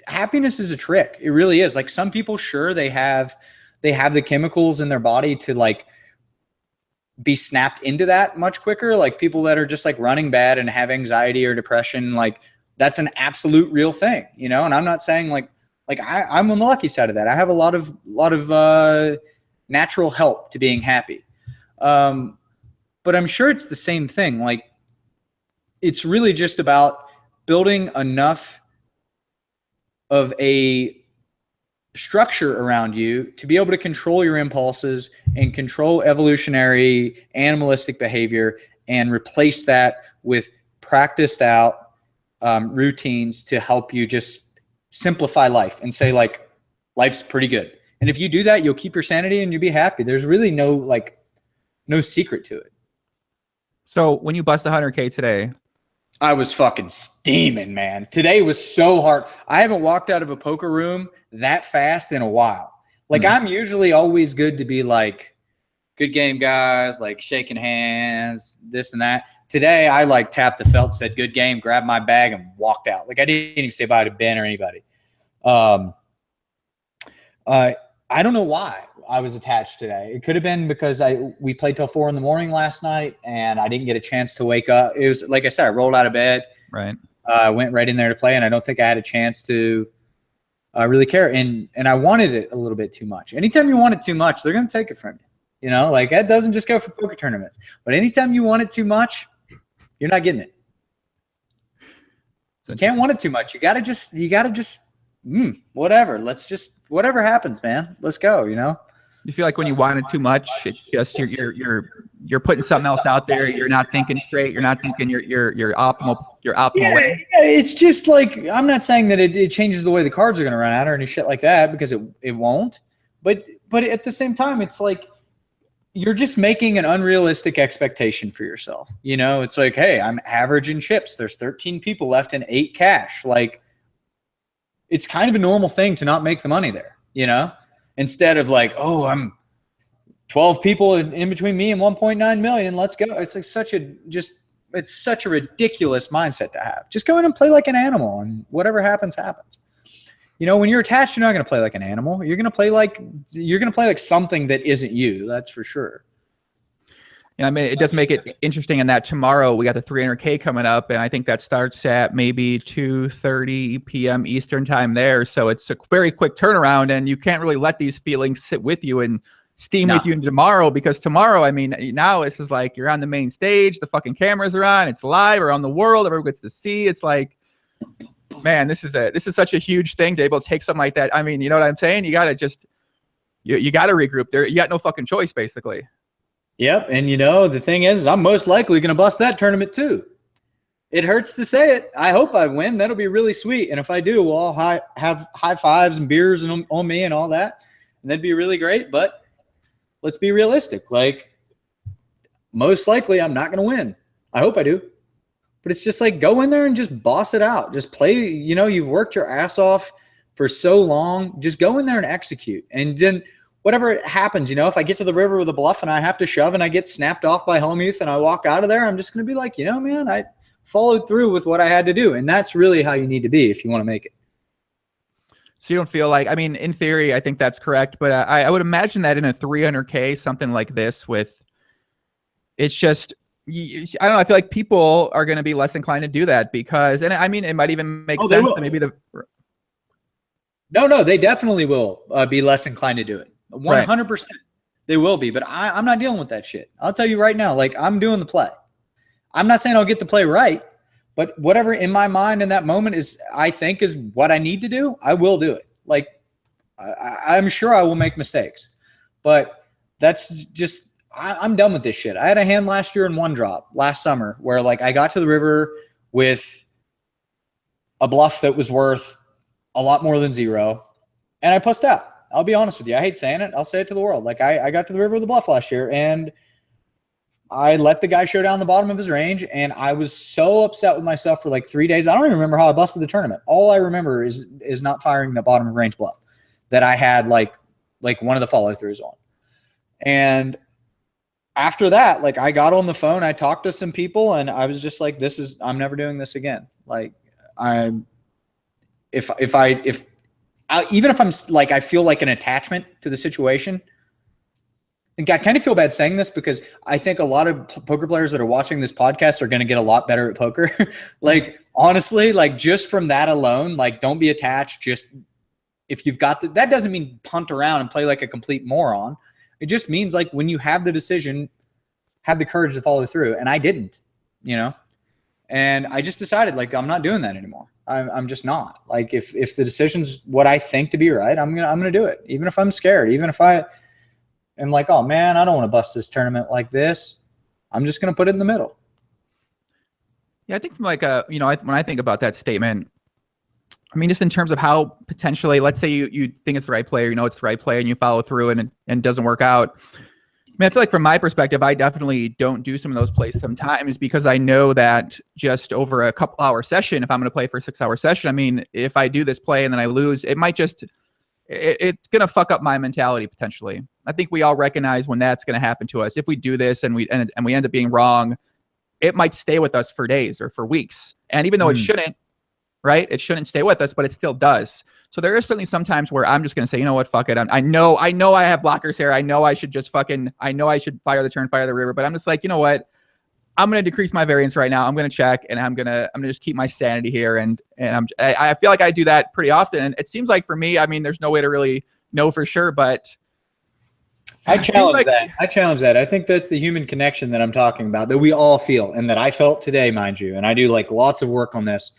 happiness is a trick. It really is. Like some people, sure, they have the chemicals in their body to like be snapped into that much quicker. Like people that are just like running bad and have anxiety or depression, like that's an absolute real thing, you know? And I'm not saying like I'm on the lucky side of that. I have a lot of natural help to being happy. But I'm sure it's the same thing. Like it's really just about building enough of a structure around you to be able to control your impulses and control evolutionary animalistic behavior and replace that with practiced out routines to help you just simplify life and say like, life's pretty good. And if you do that, you'll keep your sanity and you'll be happy. There's really no secret to it. So when you bust 100K today, I was fucking steaming, man. Today was so hard. I haven't walked out of a poker room that fast in a while. Like I'm usually always good to be like, good game, guys, like shaking hands, this and that. Today I like tapped the felt, said good game, grabbed my bag and walked out. Like I didn't even say bye to Ben or anybody. I don't know why I was attached today. It could have been because we played till 4 a.m. last night and I didn't get a chance to wake up. It was like I said, I rolled out of bed, right? Went right in there to play, and I don't think I had a chance to really care. And I wanted it a little bit too much. Anytime you want it too much, they're going to take it from you. You know, like that doesn't just go for poker tournaments. But anytime you want it too much, you're not getting it. You can't want it too much. You gotta just whatever. Let's just whatever happens, man. Let's go. You know. You feel like when you want it too much, it's just you're putting something else out there. You're not thinking straight. You're not thinking your optimal way. It's just like, I'm not saying that it changes the way the cards are going to run out or any shit like that, because it won't. But at the same time, it's like you're just making an unrealistic expectation for yourself. You know, it's like, hey, I'm average in chips. There's 13 people left and 8 cash. Like, it's kind of a normal thing to not make the money there, you know? Instead of like, oh, I'm 12 people in between me and 1.9 million. Let's go. It's like it's such a ridiculous mindset to have. Just go in and play like an animal, and whatever happens, happens. You know, when you're attached, you're not going to play like an animal. You're going to play like something that isn't you. That's for sure. Yeah, I mean, it does make it interesting in that tomorrow we got the 300K coming up, and I think that starts at maybe 2:30 p.m. Eastern time there. So it's a very quick turnaround, and you can't really let these feelings sit with you and steam with you tomorrow, because tomorrow, I mean, now this is like you're on the main stage, the fucking cameras are on, it's live around the world, everyone gets to see. It's like, man, this is such a huge thing to be able to take something like that. I mean, you know what I'm saying? You gotta just you gotta regroup there. You got no fucking choice, basically. Yep. And you know, the thing is I'm most likely going to bust that tournament too. It hurts to say it. I hope I win. That'll be really sweet. And if I do, we'll all have high fives and beers on me and all that. And that'd be really great. But let's be realistic. Like, most likely I'm not going to win. I hope I do. But it's just like, go in there and just boss it out. Just play. You know, you've worked your ass off for so long. Just go in there and execute. And then whatever happens, you know, if I get to the river with a bluff and I have to shove and I get snapped off by Hellmuth and I walk out of there, I'm just going to be like, you know, man, I followed through with what I had to do. And that's really how you need to be if you want to make it. So you don't feel like, I mean, in theory, I think that's correct, but I would imagine that in a 300K, something like this with, it's just, I don't know, I feel like people are going to be less inclined to do that because, and I mean, it might even make sense that maybe the... No, they definitely will be less inclined to do it. 100%. Right. They will be, but I'm not dealing with that shit. I'll tell you right now, like I'm doing the play. I'm not saying I'll get the play right, but whatever in my mind in that moment is, I think is what I need to do, I will do it. Like I'm sure I will make mistakes, but that's just, I'm done with this shit. I had a hand last year in one drop last summer where like I got to the river with a bluff that was worth a lot more than zero. And I pussed out. I'll be honest with you. I hate saying it. I'll say it to the world. Like I got to the river with a bluff last year and I let the guy show down the bottom of his range. And I was so upset with myself for like 3 days. I don't even remember how I busted the tournament. All I remember is not firing the bottom of range bluff that I had like one of the follow throughs on. And after that, like I got on the phone, I talked to some people and I was just like, I'm never doing this again. Like even if I'm like, I feel like an attachment to the situation. And I kind of feel bad saying this because I think a lot of poker players that are watching this podcast are going to get a lot better at poker. Like, honestly, like just from that alone, like don't be attached. Just if you've got that doesn't mean punt around and play like a complete moron. It just means like when you have the decision, have the courage to follow through. And I didn't, you know, and I just decided like, I'm not doing that anymore. I'm just not. Like if the decision's what I think to be right, I'm gonna do it. Even if I'm scared, even if I am like, oh man, I don't want to bust this tournament like this. I'm just gonna put it in the middle. Yeah, I think from like when I think about that statement, I mean, just in terms of how potentially, let's say you think it's the right player, you know it's the right player, and you follow through and it doesn't work out. I mean, I feel like from my perspective, I definitely don't do some of those plays sometimes because I know that just over a couple hour session, if I'm going to play for a 6 hour session, I mean, if I do this play and then I lose, it might just, it's going to fuck up my mentality potentially. I think we all recognize when that's going to happen to us. If we do this and we end up being wrong, it might stay with us for days or for weeks. And even though it shouldn't, right? It shouldn't stay with us, but it still does. So there are certainly some times where I'm just going to say, you know what, fuck it. I know I have blockers here. I know I should just I know I should fire the turn, fire the river, but I'm just like, you know what? I'm going to decrease my variance right now. I'm going to check and I'm going to just keep my sanity here. And I feel like I do that pretty often. And it seems like for me, I mean, there's no way to really know for sure, but I challenge that. I think that's the human connection that I'm talking about, that we all feel and that I felt today, mind you. And I do like lots of work on this.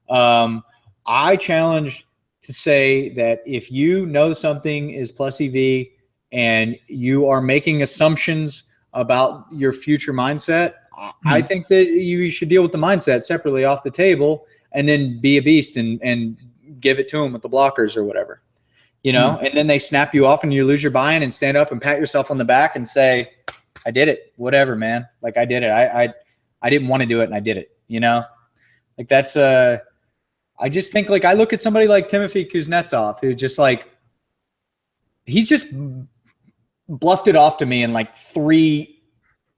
I challenge to say that if you know something is plus EV and you are making assumptions about your future mindset, I think that you should deal with the mindset separately off the table and then be a beast and give it to them with the blockers or whatever, you know, and then they snap you off and you lose your buy-in and stand up and pat yourself on the back and say, I did it, whatever, man. Like I did it. I didn't want to do it and I did it, you know, like that's I just think like I look at somebody like Timothy Kuznetsov who just like he's just bluffed it off to me in like 3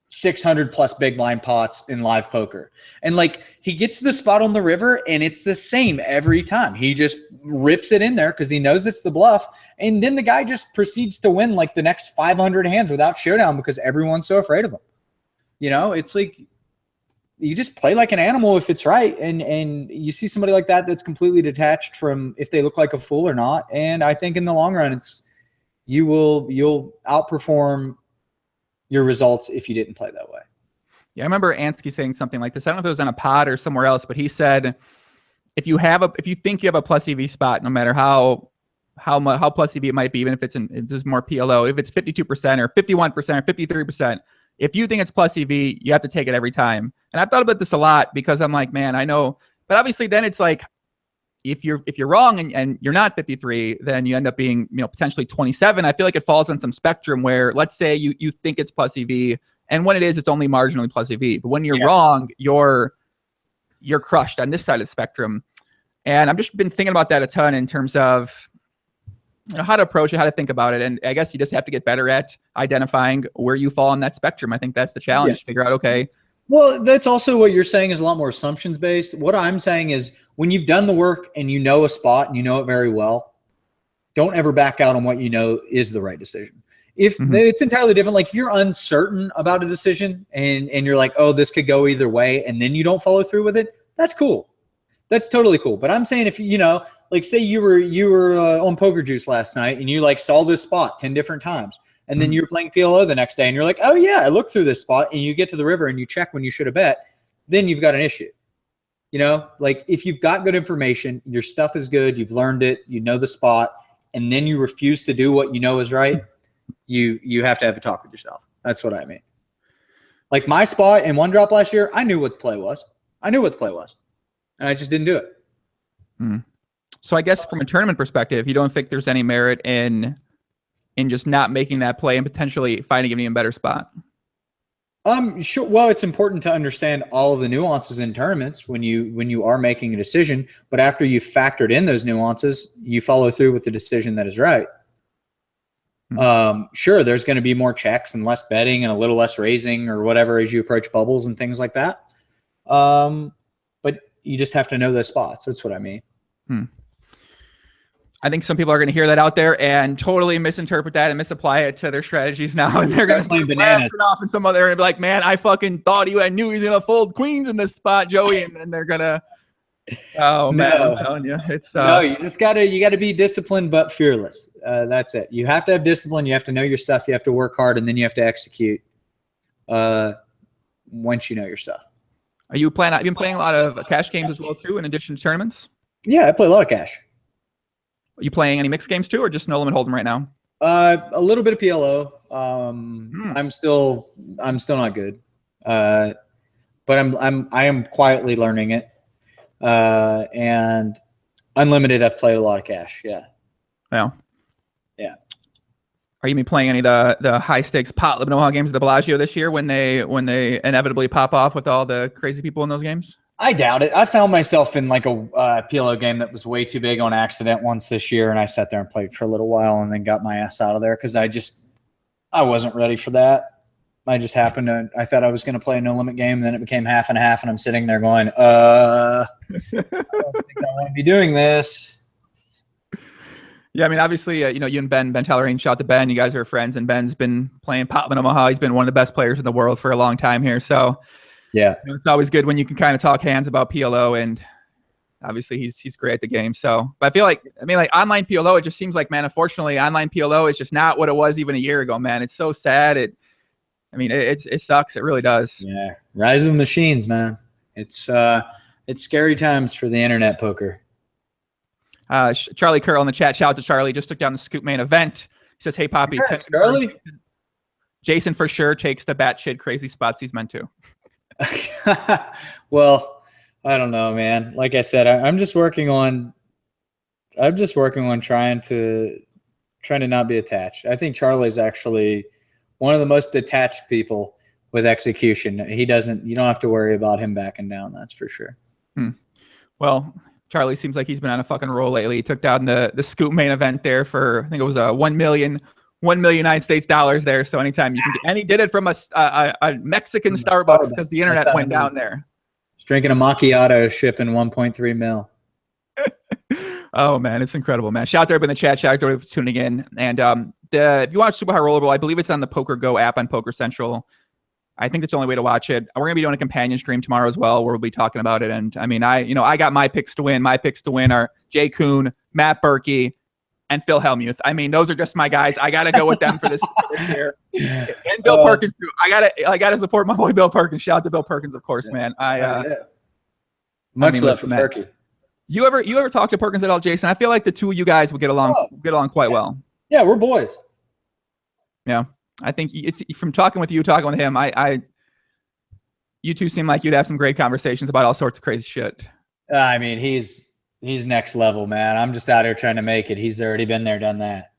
600 plus big blind pots in live poker. And like he gets to the spot on the river and it's the same every time. He just rips it in there because he knows it's the bluff. And then the guy just proceeds to win like the next 500 hands without showdown because everyone's so afraid of him. You know, it's like you just play like an animal if it's right. And you see somebody like that that's completely detached from if they look like a fool or not. And I think in the long run, you'll outperform your results if you didn't play that way. Yeah, I remember Ansky saying something like this. I don't know if it was on a pod or somewhere else, but he said, if you think you have a plus EV spot, no matter how plus EV it might be, even if it's more PLO, if it's 52% or 51% or 53%, if you think it's plus EV, you have to take it every time. And I've thought about this a lot because I'm like, man, I know, but obviously then it's like, if you're wrong and you're not 53, then you end up being, you know, potentially 27. I feel like it falls on some spectrum where let's say you think it's plus EV and when it is, it's only marginally plus EV. But when you're wrong, you're crushed on this side of the spectrum. And I've just been thinking about that a ton in terms of how to approach it, how to think about it. And I guess you just have to get better at identifying where you fall on that spectrum. I think that's the challenge. Yeah. Figure out, okay. Well, that's also what you're saying is a lot more assumptions based. What I'm saying is when you've done the work and you know a spot and you know it very well, don't ever back out on what you know is the right decision. If it's entirely different, like if you're uncertain about a decision and you're like, oh, this could go either way, and then you don't follow through with it, that's cool. That's totally cool. But I'm saying if, like say you were on Poker Juice last night and you like saw this spot 10 different times. And then you're playing PLO the next day and you're like, oh yeah, I looked through this spot, and you get to the river and you check when you should have bet, then you've got an issue. Like if you've got good information, your stuff is good, you've learned it, you know the spot, and then you refuse to do what you know is right, you have to have a talk with yourself. That's what I mean. Like my spot in one drop last year, I knew what the play was. And I just didn't do it. So I guess from a tournament perspective, you don't think there's any merit in just not making that play and potentially finding an even better spot? Sure. Well, it's important to understand all of the nuances in tournaments when you are making a decision. But after you've factored in those nuances, you follow through with the decision that is right. Sure, there's going to be more checks and less betting and a little less raising or whatever as you approach bubbles and things like that. But you just have to know those spots. That's what I mean. I think some people are going to hear that out there and totally misinterpret that and misapply it to their strategies now. And they're going to start blasting off in some other and be like, man, I fucking thought I knew he was going to fold queens in this spot, Joey. And then they're going to, oh man, I'm telling you, it's no, you gotta be disciplined, but fearless. That's it. You have to have discipline. You have to know your stuff. You have to work hard, and then you have to execute once you know your stuff. Have you been playing a lot of cash games as well too, in addition to tournaments? Yeah, I play a lot of cash. Are you playing any mixed games too, or just no limit hold'em right now? A little bit of PLO. I'm still not good, but I am quietly learning it. And unlimited, I've played a lot of cash. Yeah. Are you gonna be playing any of the high stakes pot Live in Omaha games at the Bellagio this year when they inevitably pop off with all the crazy people in those games? I doubt it. I found myself in like a PLO game that was way too big on accident once this year, and I sat there and played for a little while and then got my ass out of there because I wasn't ready for that. I just happened to, I thought I was going to play a no limit game, and then it became half and half, and I'm sitting there going, I don't think I want to be doing this. Yeah, I mean, obviously, you and Ben Tellerine, shout out to Ben. You guys are friends, and Ben's been playing pot in Omaha. He's been one of the best players in the world for a long time here. So, yeah, it's always good when you can kind of talk hands about PLO, and obviously he's great at the game. So, but I feel like, online PLO, it just seems like, man, unfortunately, online PLO is just not what it was even a year ago, man. It's so sad. It sucks. It really does. Yeah, rise of the machines, man. It's scary times for the internet poker. Charlie Curl in the chat. Shout out to Charlie. Just took down the Scoop main event. He says, "Hey Poppy, Charlie. Jason for sure takes the batshit crazy spots he's meant to." Well, I don't know, man. Like I said, I'm just working on trying to not be attached. I think Charlie's actually one of the most detached people with execution. You don't have to worry about him backing down. That's for sure. Well, Charlie seems like he's been on a fucking roll lately. He took down the Scoop main event there for, I think it was a $1 million United States dollars there. So anytime you can get, and he did it from a Mexican Starbucks because the internet went down there. He's drinking a macchiato, shipping 1.3 mil. Oh man, it's incredible, man. Shout out to everybody in the chat. Shout out to everybody for tuning in. And if you watch Super High Rollerball, I believe it's on the Poker Go app on Poker Central. I think that's the only way to watch it. We're gonna be doing a companion stream tomorrow as well, where we'll be talking about it. And I mean, I got my picks to win. My picks to win are Jay Kuhn, Matt Berkey, and Phil Hellmuth. I mean, those are just my guys. I gotta go with them for this year. And Bill Perkins too. I gotta support my boy Bill Perkins. Shout out to Bill Perkins, of course, man. Much love for Perky. You ever talk to Perkins at all, Jason? I feel like the two of you guys would get along quite well. Yeah, we're boys. Yeah. I think it's from talking with him. You two seem like you'd have some great conversations about all sorts of crazy shit. I mean, he's next level, man. I'm just out here trying to make it. He's already been there, done that.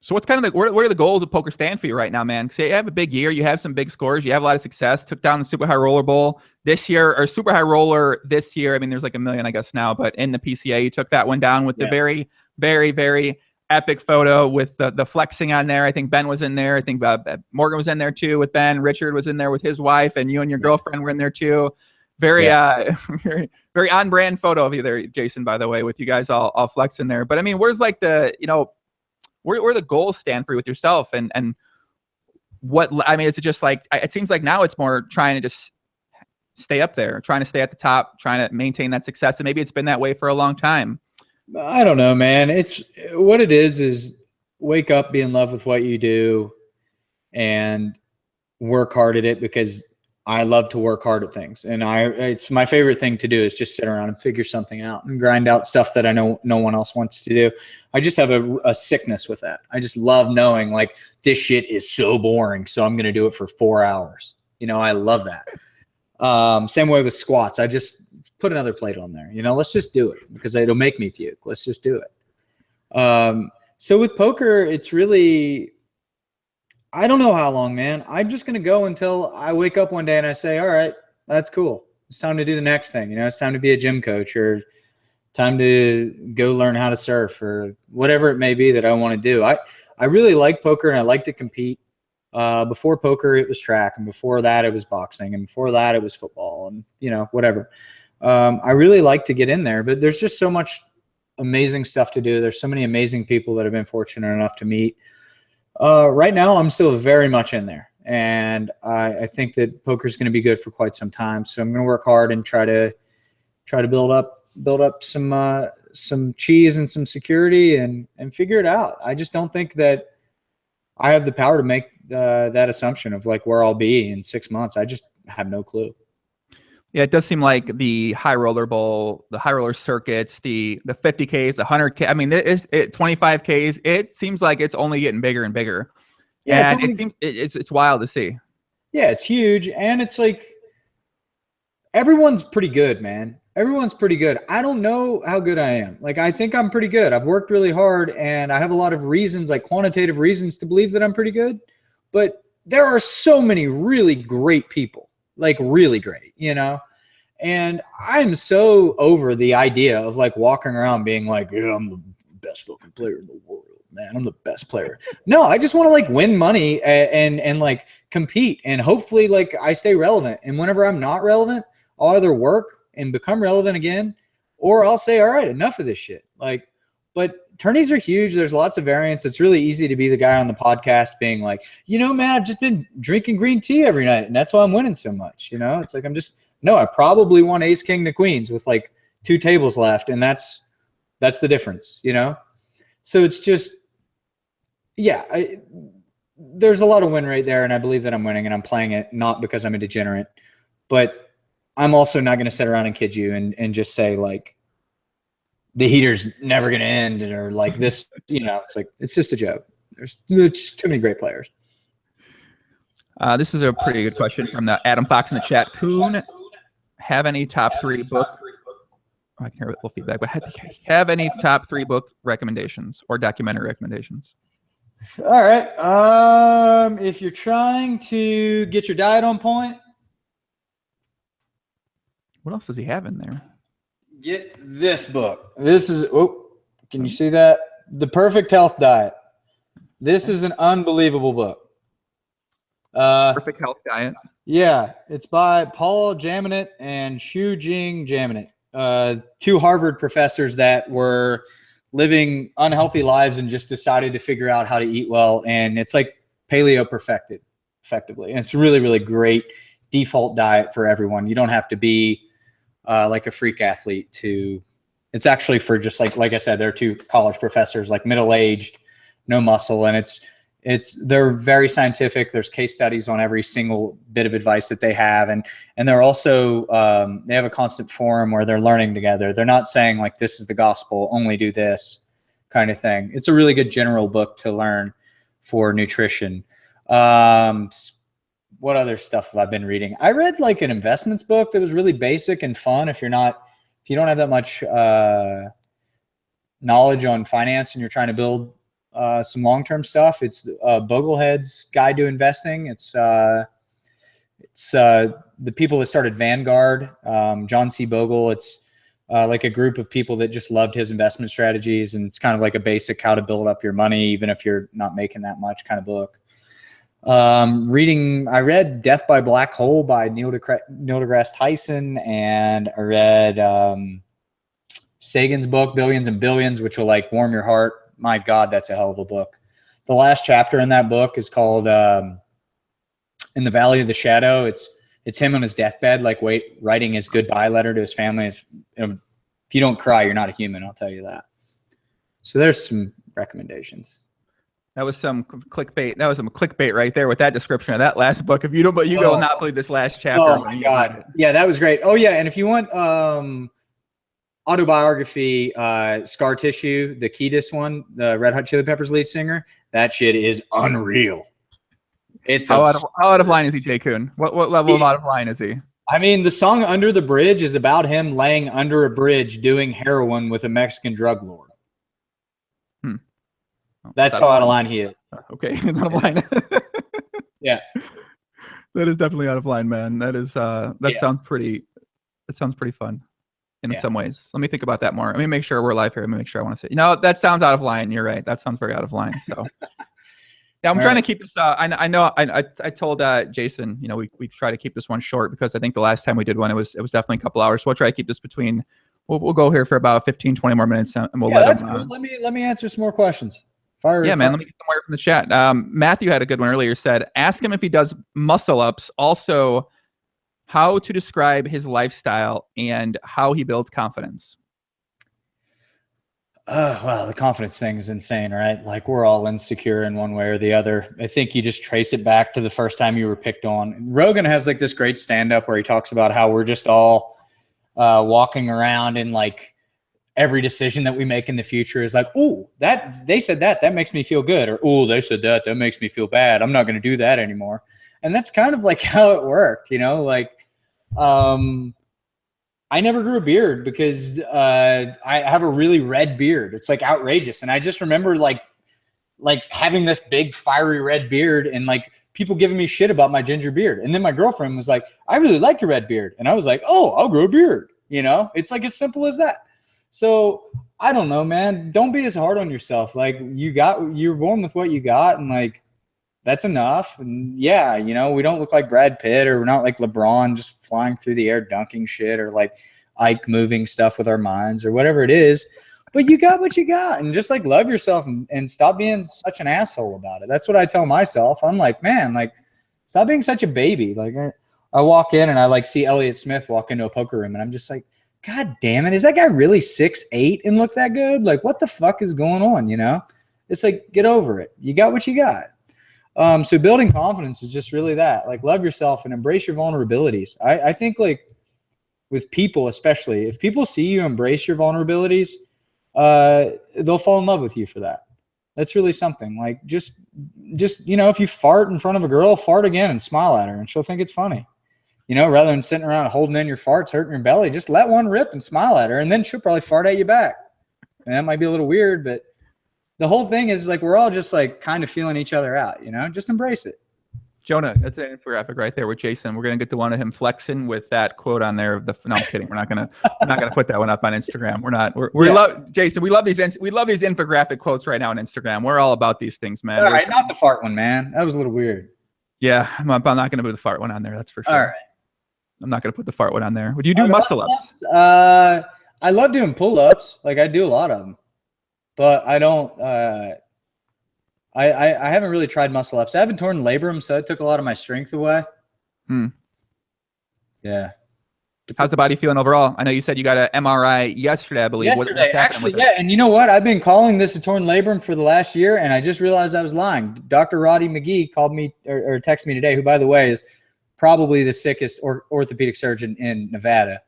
So what's kind of what are the goals of poker stand for you right now, man? Because you have a big year, you have some big scores, you have a lot of success. Took down the Super High Roller Bowl this year, or Super High Roller this year. I mean, there's like 1 million, I guess now, but in the PCA, you took that one down with the very, very, very epic photo with the flexing on there. I think Ben was in there. I think Morgan was in there too with Ben. Richard was in there with his wife, and you and your girlfriend were in there too. Very, very, very on brand photo of you there, Jason, by the way, with you guys all flexing there. But I mean, where's like the, where the goals stand for you with yourself, and what, I mean, is it just like, it seems like now it's more trying to just stay up there, trying to stay at the top, trying to maintain that success. And maybe it's been that way for a long time. I don't know, man. It's what it is wake up, be in love with what you do, and work hard at it, because I love to work hard at things. And it's my favorite thing to do is just sit around and figure something out and grind out stuff that I know no one else wants to do. I just have a sickness with that. I just love knowing like this shit is so boring, so I'm going to do it for 4 hours. I love that. Same way with squats. I just put another plate on there. Let's just do it because it'll make me puke. Let's just do it. So with poker, it's really, I don't know how long, man. I'm just going to go until I wake up one day and I say, all right, that's cool. It's time to do the next thing. It's time to be a gym coach, or time to go learn how to surf, or whatever it may be that I want to do. I really like poker and I like to compete. Before poker, it was track, and before that, it was boxing, and before that, it was football, and whatever. I really like to get in there, but there's just so much amazing stuff to do. There's so many amazing people that I've been fortunate enough to meet. Right now, I'm still very much in there, and I think that poker is going to be good for quite some time. So I'm going to work hard and try to build up some cheese and some security and figure it out. I just don't think that I have the power to make that assumption of like where I'll be in 6 months. I just have no clue. Yeah, it does seem like the High Roller Bowl, the High Roller circuits, the 50Ks, the 100K. I mean, it 25Ks. It seems like it's only getting bigger and bigger. Yeah, and it seems it's wild to see. Yeah, it's huge, and it's like everyone's pretty good, man. Everyone's pretty good. I don't know how good I am. Like, I think I'm pretty good. I've worked really hard, and I have a lot of reasons, like quantitative reasons, to believe that I'm pretty good. But there are so many really great people, like really great, And I'm so over the idea of like walking around being like, yeah, I'm the best fucking player in the world, man. I'm the best player. No, I just want to like win money and like compete, and hopefully like I stay relevant. And whenever I'm not relevant, I'll either work and become relevant again, or I'll say, all right, enough of this shit. Like, but tourneys are huge. There's lots of variants. It's really easy to be the guy on the podcast being like, man, I've just been drinking green tea every night, and that's why I'm winning so much. It's like, no, I probably won ace, king to queens with like 2 tables left. And that's the difference, So it's just, yeah, there's a lot of win rate there, and I believe that I'm winning, and I'm playing it not because I'm a degenerate, but I'm also not going to sit around and kid you and just say like the heater's never going to end, or like this, it's like, it's just a joke. There's too many great players. This is a pretty good question from the Adam Fox in the chat. Poon, have any top 3 book? I can hear a little feedback, but have any top 3 book recommendations or documentary recommendations? All right. If you're trying to get your diet on point, what else does he have in there? Get this book. This is, can you see that? The Perfect Health Diet. This is an unbelievable book. Perfect Health Diet. Yeah, it's by Paul Jaminet and Shujing Jaminet, 2 Harvard professors that were living unhealthy lives and just decided to figure out how to eat well. And it's like paleo perfected, effectively. And it's a really, really great default diet for everyone. You don't have to be like a freak athlete to, it's actually for just like I said, they're 2 college professors, like middle-aged, no muscle. And they're very scientific. There's case studies on every single bit of advice that they have. And they're also, they have a constant forum where they're learning together. They're not saying like, this is the gospel, only do this kind of thing. It's a really good general book to learn for nutrition. What other stuff have I been reading? I read like an investments book that was really basic and fun. If you don't have that much knowledge on finance and you're trying to build some long-term stuff, it's Boglehead's Guide to Investing. It's the people that started Vanguard, John C. Bogle. It's like a group of people that just loved his investment strategies. And it's kind of like a basic how to build up your money, even if you're not making that much kind of book. I read Death by Black Hole by Neil deGrasse Tyson, and I read Sagan's book, Billions and Billions, which will like warm your heart. My God, that's a hell of a book. The last chapter in that book is called In the Valley of the Shadow. It's him on his deathbed, like writing his goodbye letter to his family. If you don't cry, you're not a human, I'll tell you that. So there's some recommendations. That was some clickbait. That was some clickbait right there with that description of that last book. If you don't, but you will not believe this last chapter. Oh my God. Yeah, that was great. Oh yeah. And if you want autobiography, Scar Tissue, the Kiedis one, the Red Hot Chili Peppers lead singer, that shit is unreal. It's how out of line is he, Jay Kuhn? What level of out of line is he? I mean, the song Under the Bridge is about him laying under a bridge doing heroin with a Mexican drug lord. That's how out of line he is. Okay, it's out of line. Yeah, that is definitely out of line, man. That is sounds pretty. That sounds pretty fun in some ways. Let me think about that more. Let me make sure we're live here. Let me make sure I want to say. That sounds out of line. You're right. That sounds very out of line. So. Yeah, I'm trying to keep this. I know. I told Jason, we try to keep this one short because I think the last time we did one, it was definitely a couple hours. So we'll try to keep this between. We'll go here for about 15, 20 more minutes, and we'll let him. Cool. Let me answer some more questions. Man. Let me get some more from the chat. Matthew had a good one earlier. Said, ask him if he does muscle ups. Also, how to describe his lifestyle and how he builds confidence. Well, the confidence thing is insane, right? Like we're all insecure in one way or the other. I think you just trace it back to the first time you were picked on. Rogan has like this great stand-up where he talks about how we're just all walking around and like every decision that we make in the future is like, oh, that they said that makes me feel good, or oh, they said that makes me feel bad. I'm not going to do that anymore. And that's kind of like how it worked, like I never grew a beard because I have a really red beard. It's like outrageous. And I just remember like having this big fiery red beard and like people giving me shit about my ginger beard. And then my girlfriend was like, I really like your red beard. And I was like, oh, I'll grow a beard. It's like as simple as that. So I don't know, man. Don't be as hard on yourself. Like you're born with what you got, and like that's enough. And yeah, we don't look like Brad Pitt, or we're not like LeBron just flying through the air dunking shit, or like Ike moving stuff with our minds or whatever it is. But you got what you got, and just like love yourself and stop being such an asshole about it. That's what I tell myself. I'm like, man, like stop being such a baby. Like I walk in and I like see Elliott Smith walk into a poker room and I'm just like, God damn it. Is that guy really 6'8" and look that good? Like, what the fuck is going on? It's like, get over it. You got what you got. So building confidence is just really that. Like, love yourself and embrace your vulnerabilities. I think like with people, especially if people see you embrace your vulnerabilities, they'll fall in love with you for that. That's really something. Like just if you fart in front of a girl, fart again and smile at her and she'll think it's funny. Rather than sitting around holding in your farts, hurting your belly, just let one rip and smile at her, and then she'll probably fart at you back. And that might be a little weird, but the whole thing is like we're all just like kind of feeling each other out, just embrace it. Jonah, that's an infographic right there with Jason. We're gonna get to one of him flexing with that quote on there. No, I'm kidding. We're not gonna put that one up on Instagram. We love Jason. We love these infographic quotes right now on Instagram. We're all about these things, man. All right, not the fart one, man. That was a little weird. Yeah, I'm not gonna put the fart one on there. That's for sure. All right. I'm not going to put the fart one on there. Would you do muscle ups? I love doing pull-ups. Like I do a lot of them, but I don't, I haven't really tried muscle ups. I haven't torn labrum, so it took a lot of my strength away. Yeah. How's the body feeling overall? I know you said you got an MRI yesterday, I believe. Yesterday, actually, yeah. And you know what? I've been calling this a torn labrum for the last year, and I just realized I was lying. Dr. Roddy McGee called me or texted me today, who, by the way, is probably the sickest orthopedic surgeon in Nevada.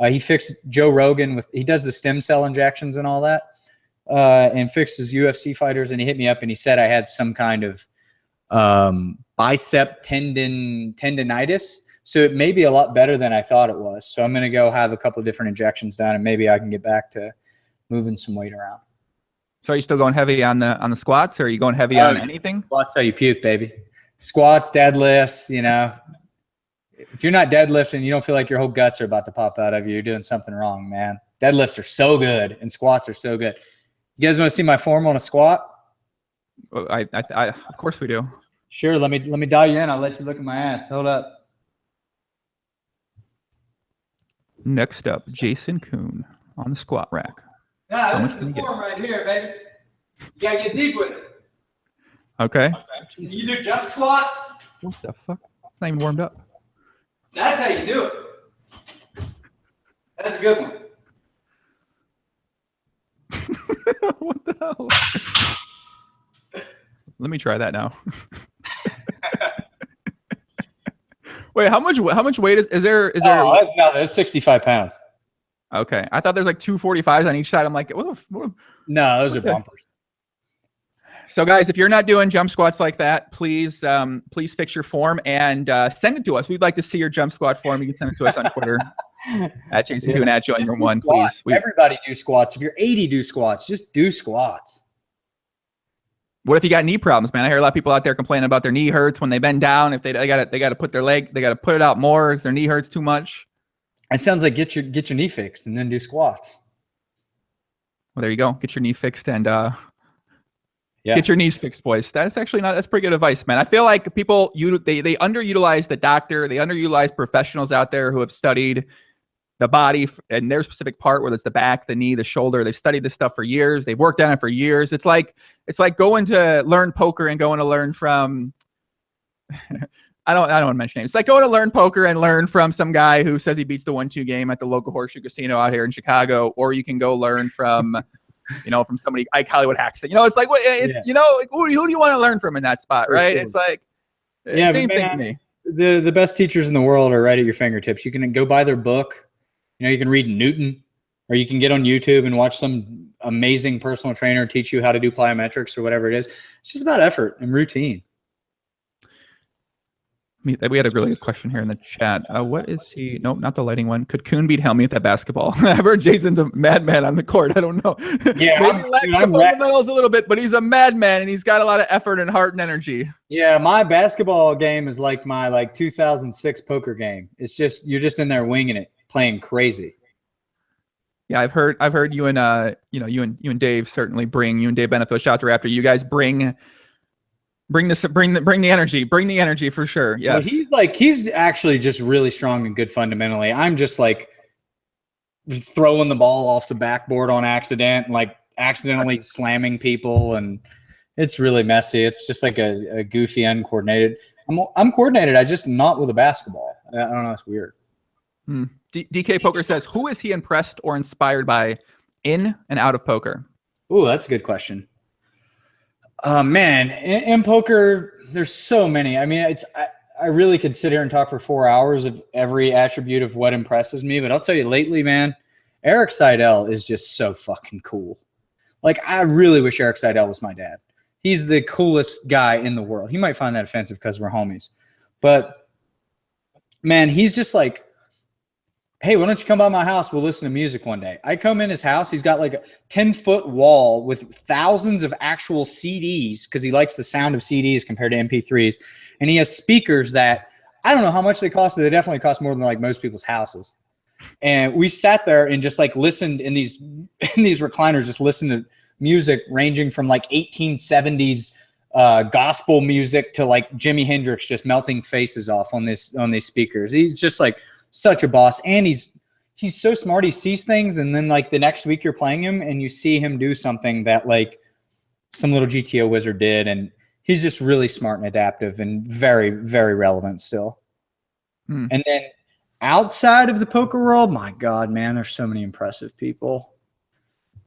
He fixed Joe Rogan he does the stem cell injections and all that, and fixes UFC fighters. And he hit me up and he said I had some kind of bicep tendonitis. So it may be a lot better than I thought it was. So I'm going to go have a couple of different injections done, and maybe I can get back to moving some weight around. So are you still going heavy on the squats, or are you going heavy on anything? Squats how you puke, baby. Squats, deadlifts, If you're not deadlifting, you don't feel like your whole guts are about to pop out of you. You're doing something wrong, man. Deadlifts are so good and squats are so good. You guys want to see my form on a squat? I of course we do. Sure. Let me dial you in. I'll let you look at my ass. Hold up. Next up, Jason Kuhn on the squat rack. Nah, this is the form right here, baby. You gotta get deep with it. Okay. You do jump squats. What the fuck? It's not even warmed up. That's how you do it. That's a good one. What the hell? Let me try that now. Wait, how much weight is there? Oh, that's 65 pounds. Okay, I thought there's like 245s on each side. I'm like, what? No, those are bumpers. So guys, if you're not doing jump squats like that, please fix your form and send it to us. We'd like to see your jump squat form. You can send it to us on Twitter at Jason Kuhn, at Join Room 1, please. Everybody do squats. If you're 80, do squats. Just do squats. What if you got knee problems, man? I hear a lot of people out there complaining about their knee hurts when they bend down. If they got to put their leg, they got to put it out more if their knee hurts too much. It sounds like get your knee fixed and then do squats. Well, there you go. Get your knee fixed and get your knees fixed, boys. That's pretty good advice, man. I feel like people they underutilize the doctor, they underutilize professionals out there who have studied the body and their specific part, whether it's the back, the knee, the shoulder. They've studied this stuff for years. They've worked on it for years. It's like going to learn poker and going to learn from I don't want to mention names. It's like going to learn poker and learn from some guy who says he beats the 1-2 game at the local Horseshoe Casino out here in Chicago, or you can go learn from from somebody like Hollywood Haxton. It's like who do you want to learn from in that spot, right? Sure. It's like same thing to me. The best teachers in the world are right at your fingertips. You can go buy their book. You can read Newton, or you can get on YouTube and watch some amazing personal trainer teach you how to do plyometrics or whatever it is. It's just about effort and routine. We had a really good question here in the chat. What is he? Nope, not the lighting one. Could Kuhn beat Helmuth at basketball? I've heard Jason's a madman on the court. I don't know. Yeah, maybe lacks the fundamentals a little bit, but he's a madman and he's got a lot of effort and heart and energy. Yeah, my basketball game is like my 2006 poker game. It's just you're just in there winging it, playing crazy. Yeah, I've heard you and you and Dave certainly bring you and Dave Benefield, shout out to Raptor. You guys bring the energy for sure. Yes. Well, he's actually just really strong and good fundamentally. I'm just like throwing the ball off the backboard on accident, like accidentally slamming people, and it's really messy. It's just like a goofy, uncoordinated. I'm coordinated. I just not with a basketball. I don't know. It's weird. DK Poker says, who is he impressed or inspired by in and out of poker? Ooh, that's a good question. Man, in poker, there's so many. I mean, I really could sit here and talk for 4 hours of every attribute of what impresses me, but I'll tell you lately, man, Eric Seidel is just so fucking cool. Like, I really wish Eric Seidel was my dad. He's the coolest guy in the world. He might find that offensive because we're homies. But, man, he's just like, hey, why don't you come by my house? We'll listen to music one day. I come in his house. He's got like a 10-foot wall with thousands of actual CDs because he likes the sound of CDs compared to MP3s. And he has speakers that I don't know how much they cost, but they definitely cost more than like most people's houses. And we sat there and just like listened in these recliners, just listened to music ranging from like 1870s gospel music to like Jimi Hendrix just melting faces off on these speakers. He's just like such a boss, and he's so smart. He sees things, and then like the next week you're playing him and you see him do something that like some little GTO wizard did, and he's just really smart and adaptive and very, very relevant still. And then outside of the poker world, my God, man, there's so many impressive people.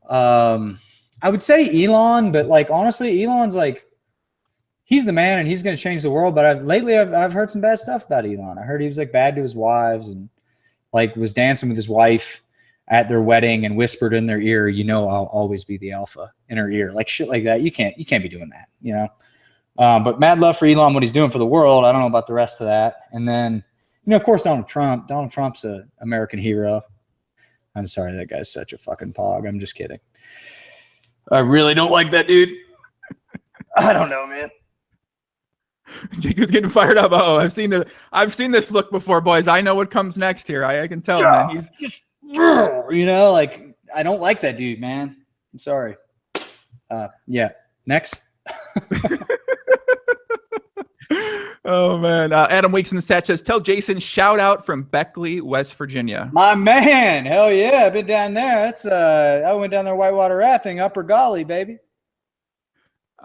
I would say Elon, but like honestly, Elon's like, he's the man and he's going to change the world. But I've heard some bad stuff about Elon. I heard he was like bad to his wives and like was dancing with his wife at their wedding and whispered in their ear, I'll always be the alpha, in her ear, like shit like that. You can't be doing that, but mad love for Elon, what he's doing for the world. I don't know about the rest of that. And then, of course, Donald Trump's an American hero. I'm sorry. That guy's such a fucking pog. I'm just kidding. I really don't like that dude. I don't know, man. Jacob's getting fired up. Oh, I've seen this look before, boys. I know what comes next here. I can tell, man. He's just, like I don't like that dude, man. I'm sorry. Yeah. Next. Oh man. Adam Weeks in the chat says, tell Jason shout out from Beckley, West Virginia. My man. Hell yeah. I've been down there. That's I went down there whitewater rafting, Upper Golly, baby.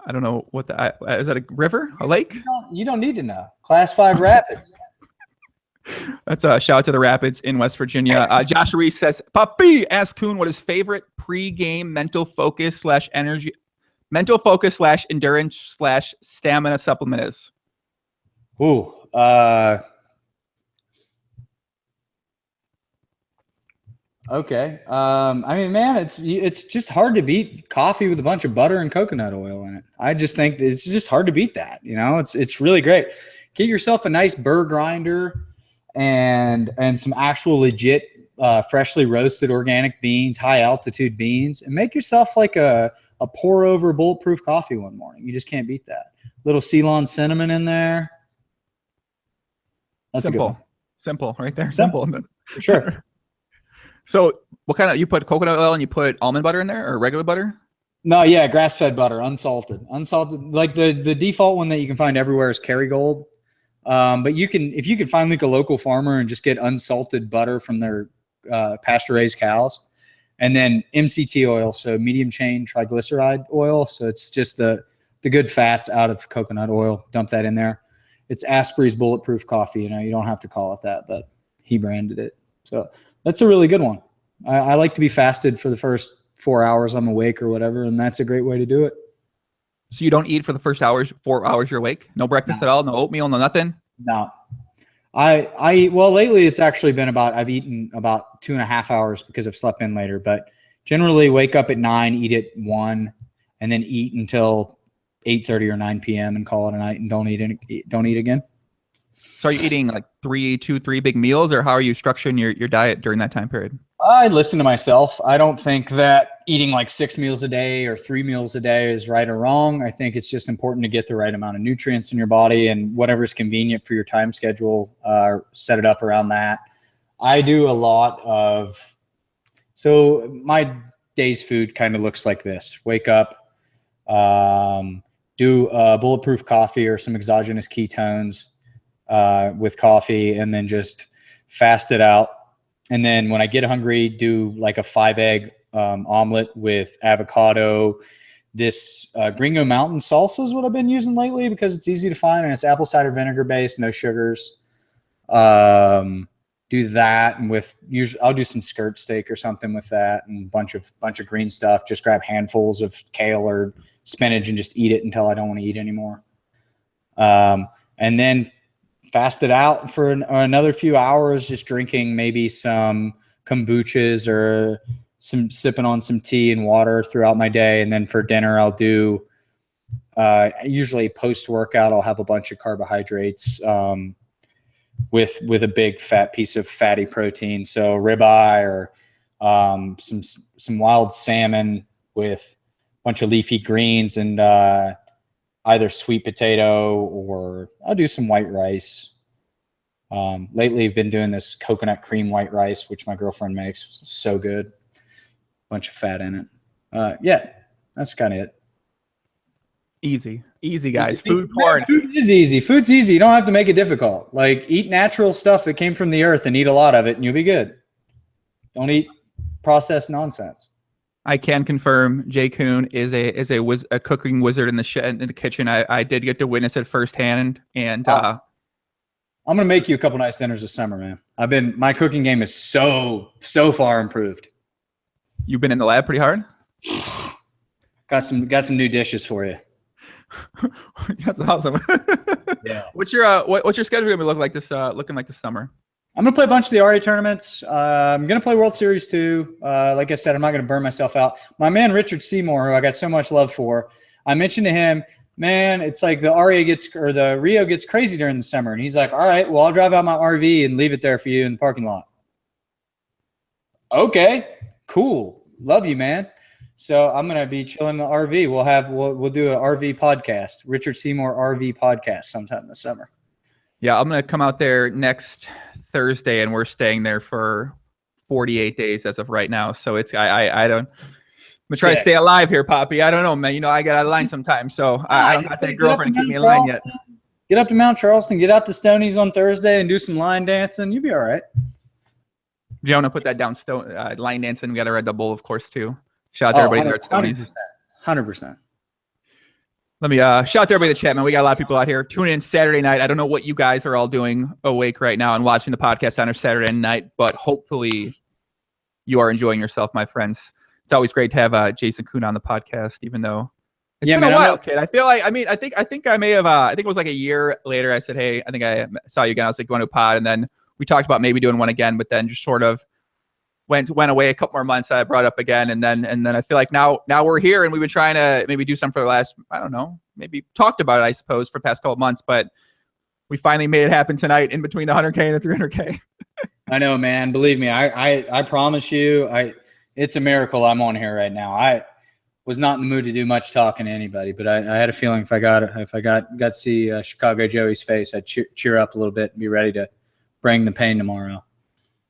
I don't know what is that, a river, a lake? You don't need to know. Class 5 rapids. That's a shout out to the Rapids in West Virginia. Josh Reese says, Papi, ask Kuhn what his favorite pre-game mental focus / endurance / stamina supplement is. Ooh. Okay. I mean, man, it's just hard to beat coffee with a bunch of butter and coconut oil in it. I just think it's just hard to beat that. You know, it's really great. Get yourself a nice burr grinder and some actual legit freshly roasted organic beans, high altitude beans, and make yourself like a pour over bulletproof coffee one morning. You just can't beat that. Little Ceylon cinnamon in there. That's simple right there. Simple. For sure. So what kind of, you put coconut oil and you put almond butter in there or regular butter? No, yeah, grass-fed butter, unsalted. Like the default one that you can find everywhere is Kerrygold. But if you can find like a local farmer and just get unsalted butter from their pasture-raised cows, and then MCT oil, so medium chain triglyceride oil. So it's just the good fats out of coconut oil. Dump that in there. It's Asprey's bulletproof coffee. You know, you don't have to call it that, but he branded it. So that's a really good one. I like to be fasted for the first 4 hours I'm awake or whatever, and that's a great way to do it. So you don't eat for the first 4 hours you're awake? No breakfast at all? No oatmeal? No nothing? No. Well, lately it's actually been I've eaten about 2.5 hours because I've slept in later, but generally wake up at 9, eat at 1, and then eat until 8:30 or 9 p.m. and call it a night and don't eat again. So are you eating like 3 big meals, or how are you structuring your diet during that time period? I listen to myself. I don't think that eating like 6 meals a day or 3 meals a day is right or wrong. I think it's just important to get the right amount of nutrients in your body, and whatever's convenient for your time schedule, set it up around that. I do a lot of, so my day's food kind of looks like this. Wake up, do bulletproof coffee or some exogenous ketones with coffee, and then just fast it out. And then when I get hungry, do like a 5-egg omelet with avocado. This Gringo Mountain salsa is what I've been using lately because it's easy to find and it's apple cider vinegar based, no sugars. Do that, and usually I'll do some skirt steak or something with that, and bunch of green stuff. Just grab handfuls of kale or spinach and just eat it until I don't want to eat anymore. And then fast it out for another few hours, just drinking maybe some kombuchas or sipping on some tea and water throughout my day. And then for dinner, I'll do usually post-workout, I'll have a bunch of carbohydrates with a big fat piece of fatty protein. So ribeye or some wild salmon with a bunch of leafy greens and either sweet potato, or I'll do some white rice. Lately I've been doing this coconut cream white rice, which my girlfriend makes. It's so good. Bunch of fat in it. Yeah, that's kind of it. Easy guys. Food porn. Food is easy. Food's easy. You don't have to make it difficult. Like, eat natural stuff that came from the earth and eat a lot of it and you'll be good. Don't eat processed nonsense. I can confirm Jay Kuhn is a cooking wizard in the kitchen. I did get to witness it firsthand, and I'm gonna make you a couple nice dinners this summer, man. My cooking game is so far improved. You've been in the lab pretty hard. Got some new dishes for you. That's awesome. Yeah. What's your schedule gonna look like this summer? I'm going to play a bunch of the RA tournaments. I'm going to play World Series 2. Like I said, I'm not going to burn myself out. My man, Richard Seymour, who I got so much love for, I mentioned to him, man, it's like the Rio gets crazy during the summer. And he's like, all right, well, I'll drive out my RV and leave it there for you in the parking lot. Okay, cool. Love you, man. So I'm going to be chilling in the RV. We'll do an RV podcast, Richard Seymour RV podcast sometime this summer. Yeah, I'm going to come out there next Thursday, and we're staying there for 48 days as of right now. So it's I don't. I'm trying to stay alive here, Poppy. I don't know, man. You know, I get out of line sometimes, so I don't got that girlfriend to keep me in line yet. Get up to Mount Charleston, get out to Stoney's on Thursday and do some line dancing. You'll be all right. If you want to put that down, line dancing, we got a Red Bull, of course, too. Shout out to everybody there at Stoney's. 100%. Let me shout out to everybody in the chat, man. We got a lot of people out here tuning in Saturday night. I don't know what you guys are all doing awake right now and watching the podcast on a Saturday night, but hopefully you are enjoying yourself, my friends. It's always great to have Jason Koon on the podcast, even though it's been a while, kid. I feel like, I think I may have, I think it was like a year later. I said, hey, I think I saw you again. I was like, going to a pod. And then we talked about maybe doing one again, but then just sort of went away a couple more months. I brought up again. And then I feel like now we're here and we've been trying to maybe do something for the last, I don't know, maybe talked about it, I suppose, for the past couple of months, but we finally made it happen tonight in between the 100K and the 300K. I know, man. Believe me, I promise you, it's a miracle I'm on here right now. I was not in the mood to do much talking to anybody, but I had a feeling if I got to see Chicago Joey's face, I'd cheer up a little bit and be ready to bring the pain tomorrow.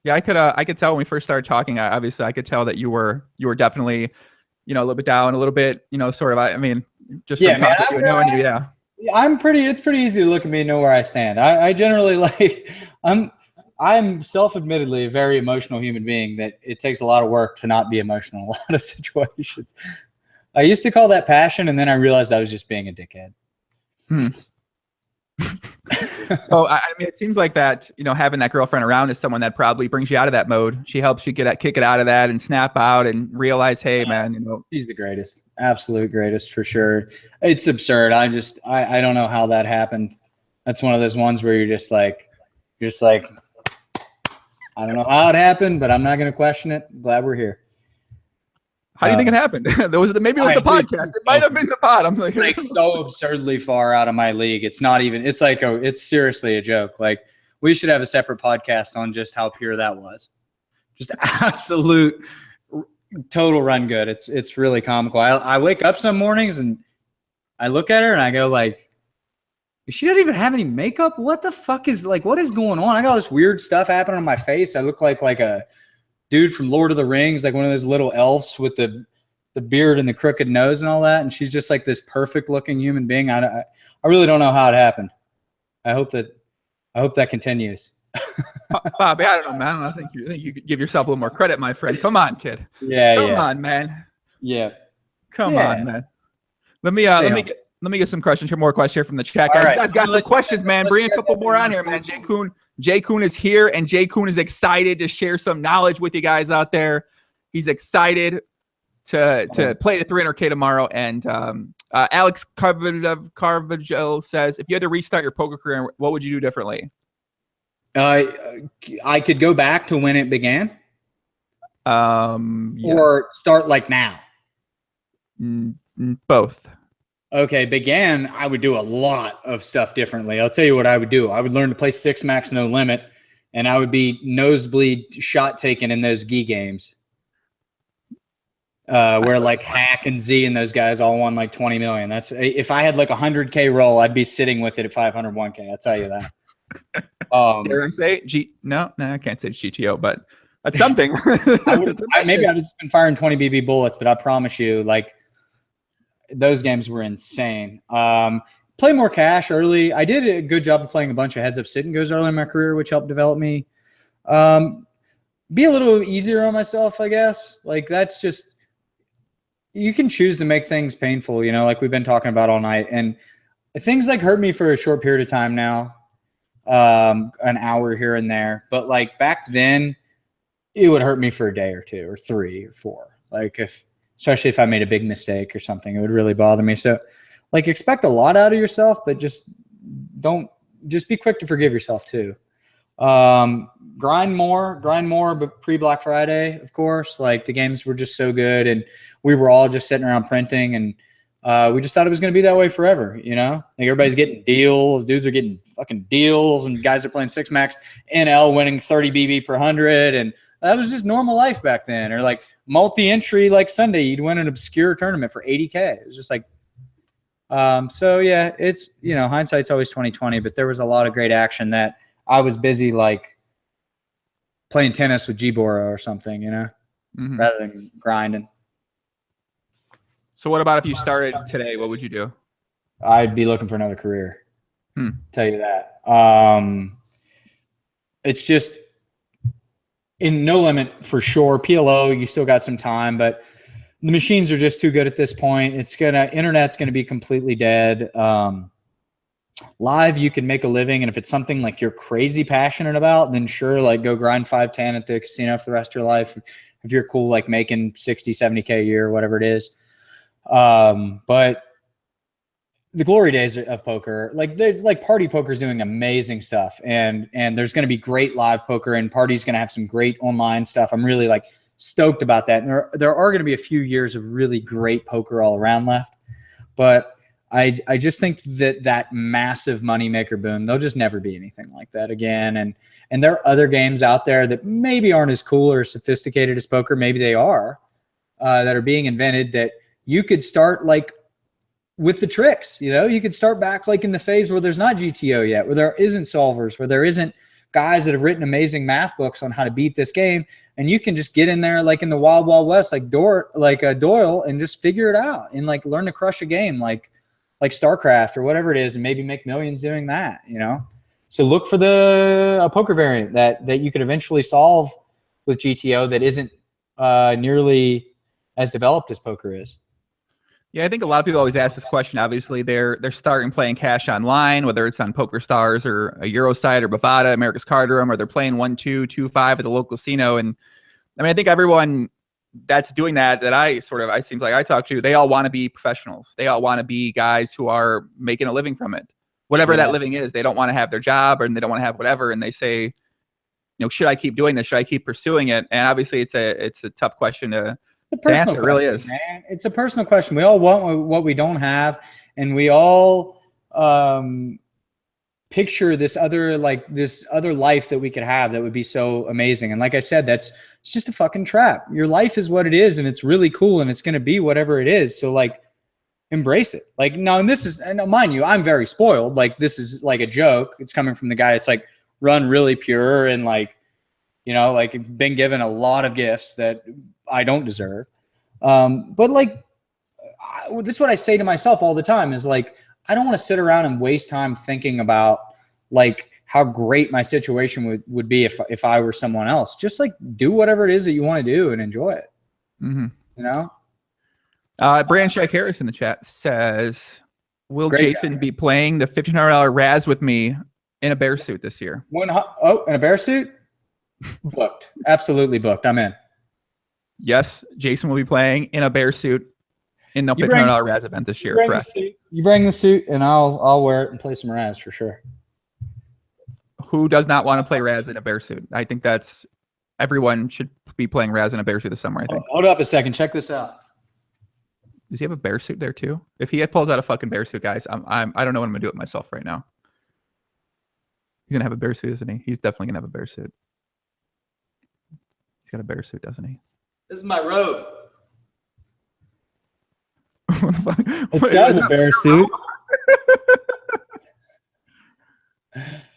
Yeah, I could tell when we first started talking. Obviously, I could tell that you were definitely, a little bit down, a little bit, sort of. I mean, just from talking to you, knowing you, yeah. It's pretty easy to look at me and know where I stand. I generally I'm self-admittedly a very emotional human being that it takes a lot of work to not be emotional in a lot of situations. I used to call that passion, and then I realized I was just being a dickhead. So, I mean, it seems like that, having that girlfriend around is someone that probably brings you out of that mode. She helps you kick it out of that and snap out and realize, hey, man, she's the greatest, absolute greatest for sure. It's absurd. I don't know how that happened. That's one of those ones where you're just like, I don't know how it happened, but I'm not going to question it. Glad we're here. How do you think it happened? Maybe it was the podcast. It might have been the pod. I'm like so absurdly far out of my league. It's not even. It's like it's seriously a joke. Like we should have a separate podcast on just how pure that was. Just absolute, total run good. It's really comical. I wake up some mornings and I look at her and I go like, she doesn't even have any makeup. What the fuck what is going on? I got all this weird stuff happening on my face. I look like a dude from Lord of the Rings, like one of those little elves with the beard and the crooked nose and all that. And she's just like this perfect looking human being. I really don't know how it happened. I hope that continues. Bobby, I don't know, man. I think you could give yourself a little more credit, my friend. Come on, kid. Come on, man. Yeah. Come on, man. Let me get some questions here, more questions here from the chat. Guys, guys got some questions, man. Bring a couple more on here, man. Jay Koon is here, and Jay Koon is excited to share some knowledge with you guys out there. He's excited to play the 300K tomorrow. And Alex Carvajal says, if you had to restart your poker career, what would you do differently? I could go back to when it began. Yes. Or start like now. Both. Okay, began, I would do a lot of stuff differently. I'll tell you what I would do. I would learn to play six max no limit, and I would be nosebleed shot taken in those gi games. Where like Hack and Z and those guys all won like 20 million. That's if I had like a 100K roll, I'd be sitting with it at 501K. I'll tell you that. Dare I say No, I can't say GTO, but that's something. Maybe I'd just been firing 20 BB bullets, but I promise you, like, those games were insane. Play more cash early. I did a good job of playing a bunch of heads up sit and goes early in my career, which helped develop me. Be a little easier on myself, I guess. Like that's just, you can choose to make things painful, like we've been talking about all night. And things like hurt me for a short period of time now, an hour here and there. But like back then, it would hurt me for a day or two or 3 or 4. Like especially if I made a big mistake or something, it would really bother me. So like expect a lot out of yourself, but just be quick to forgive yourself too. Grind more, but pre-Black Friday, of course. Like the games were just so good and we were all just sitting around printing and we just thought it was going to be that way forever, Like everybody's getting deals, dudes are getting fucking deals and guys are playing six max NL winning 30 BB per 100 and that was just normal life back then. Or like multi-entry, like Sunday, you'd win an obscure tournament for 80K. It was just like, so yeah, it's, hindsight's always 20/20, but there was a lot of great action that I was busy, like playing tennis with Gboro or something, rather than grinding. So what about if you started today? What would you do? I'd be looking for another career. Tell you that. It's just in No Limit for sure. PLO, you still got some time, but the machines are just too good at this point. Internet's gonna be completely dead. Live, you can make a living, and if it's something like you're crazy passionate about, then sure, like go grind 5-10 at the casino for the rest of your life. If you're cool, like making 60, 70K a year, whatever it is. But the glory days of poker, like there's like Party Poker's doing amazing stuff, and there's going to be great live poker, and Party's going to have some great online stuff. I'm really like stoked about that. And there are going to be a few years of really great poker all around left, but I just think that massive moneymaker boom, there'll just never be anything like that again. And there are other games out there that maybe aren't as cool or sophisticated as poker. Maybe they are, that are being invented that you could start like with the tricks. You could start back like in the phase where there's not GTO yet, where there isn't solvers, where there isn't guys that have written amazing math books on how to beat this game. And you can just get in there like in the wild, wild west, like Doyle, and just figure it out and like learn to crush a game like StarCraft or whatever it is, and maybe make millions doing that, So look for a poker variant that you could eventually solve with GTO that isn't nearly as developed as poker is. Yeah, I think a lot of people always ask this question. Obviously, they're starting playing cash online, whether it's on PokerStars or a Eurosite or Bovada, America's Card Room, or they're playing 1-2, 2-5 at the local casino. And I mean, I think everyone that's doing that I seems like I talk to, they all want to be professionals. They all want to be guys who are making a living from it, whatever that living is. They don't want to have their job, and they don't want to have whatever. And they say, should I keep doing this? Should I keep pursuing it? And obviously, it's a tough question to answer. It really is. Man. It's a personal question. We all want what we don't have, and we all picture this other life that we could have that would be so amazing. And like I said, it's just a fucking trap. Your life is what it is, and it's really cool, and it's going to be whatever it is. So like, embrace it. Like, no, and mind you, I'm very spoiled. Like, this is like a joke. It's coming from the guy that's like run really pure and like, like been given a lot of gifts that I don't deserve. But like, that's what I say to myself all the time is like, I don't want to sit around and waste time thinking about like how great my situation would be if I were someone else. Just like do whatever it is that you want to do and enjoy it. Mm-hmm. Brandon Shaq Harris in the chat says, will Jason be playing the $1,500 Raz with me in a bear suit this year? In a bear suit? Booked. Absolutely booked. I'm in. Yes, Jason will be playing in a bear suit in the $1,500 Raz event this year. Correct. You bring the suit, and I'll wear it and play some Raz for sure. Who does not want to play Raz in a bear suit? I think everyone should be playing Raz in a bear suit this summer. I think. Hold up a second. Check this out. Does he have a bear suit there too? If he pulls out a fucking bear suit, guys, I don't know what I'm gonna do with myself right now. He's gonna have a bear suit, isn't he? He's definitely gonna have a bear suit. He's got a bear suit, doesn't he? This is my robe. What the fuck? It does a bear suit.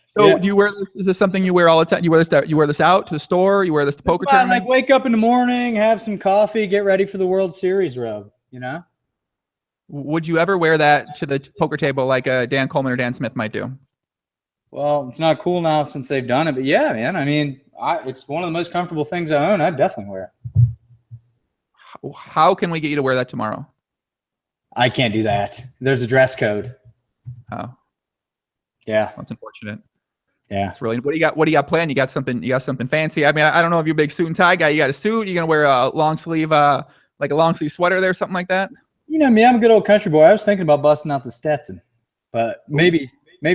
So do you wear this? Is this something you wear all the time? You wear this out to the store? You wear this to poker tournament? Like wake up in the morning, have some coffee, get ready for the World Series robe, Would you ever wear that to the poker table like Dan Coleman or Dan Smith might do? Well, it's not cool now since they've done it, but yeah, man. I mean, it's one of the most comfortable things I own. I'd definitely wear it. How can we get you to wear that tomorrow? I can't do that. There's a dress code. Oh, yeah, that's unfortunate. Yeah, it's really. What do you got planned? You got something fancy? I mean, I don't know if you're a big suit and tie guy. You got a suit? You gonna wear a long sleeve, like a long sleeve sweater there, something like that? Me, I'm a good old country boy. I was thinking about busting out the Stetson, but maybe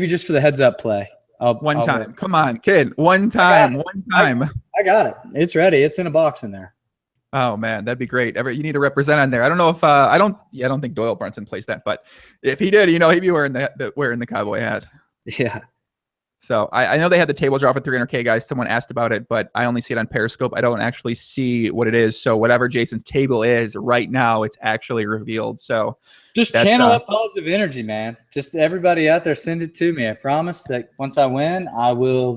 just for the heads up play. One time. Come on, kid. One time. I got it. It's ready. It's in a box in there. Oh man, that'd be great. You need to represent on there. I don't know if I don't think Doyle Brunson plays that, but if he did, he'd be wearing the cowboy hat. Yeah. So I know they had the table draw for 300K, guys. Someone asked about it, but I only see it on Periscope. I don't actually see what it is. So whatever Jason's table is right now, it's actually revealed. So just channel that positive energy, man. Just everybody out there, send it to me. I promise that once I win,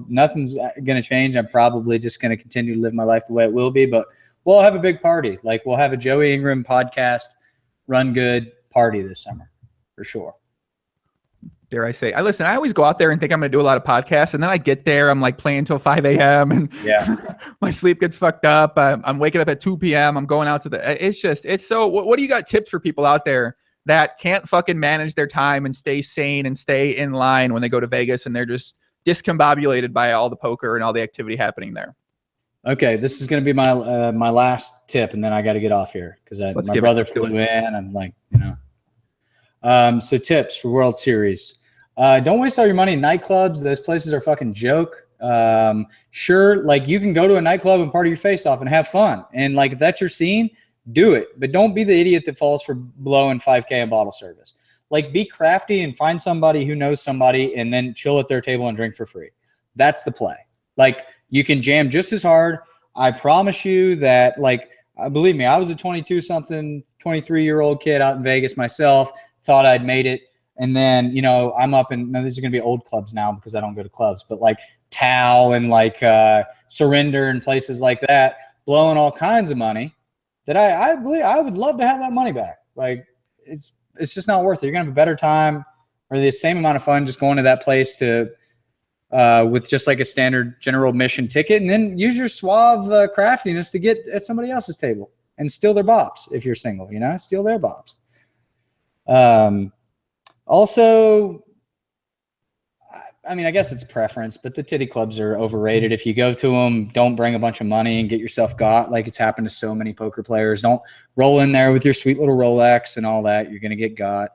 nothing's going to change. I'm probably just going to continue to live my life the way it will be, but we'll have a big party. Like we'll have a Joey Ingram podcast, Run Good party this summer for sure. Dare I say, I always go out there and think I'm going to do a lot of podcasts. And then I get there, I'm like playing until 5 a.m. and my sleep gets fucked up. I'm waking up at 2 p.m. I'm going out to what do you got tips for people out there that can't fucking manage their time and stay sane and stay in line when they go to Vegas and they're just discombobulated by all the poker and all the activity happening there? Okay, this is going to be my last tip, and then I got to get off here because my brother flew in. I'm like, so tips for World Series. Don't waste all your money in nightclubs. Those places are a fucking joke. Sure, like you can go to a nightclub and party your face off and have fun. And like if that's your scene, do it. But don't be the idiot that falls for blowing $5K in bottle service. Like be crafty and find somebody who knows somebody and then chill at their table and drink for free. That's the play. Like you can jam just as hard. I promise you that, like, believe me, I was a 23-year-old kid out in Vegas myself, thought I'd made it. And then, I'm up in, now these are going to be old clubs now because I don't go to clubs, but like Tao and like Surrender and places like that, blowing all kinds of money that I believe I would love to have that money back. Like it's just not worth it. You're going to have a better time or the same amount of fun just going to that place with just like a standard general admission ticket, and then use your suave craftiness to get at somebody else's table and steal their bops if you're single, steal their bops. Also, I guess it's preference, but the titty clubs are overrated. If you go to them, don't bring a bunch of money and get yourself got like it's happened to so many poker players. Don't roll in there with your sweet little Rolex and all that. You're going to get got.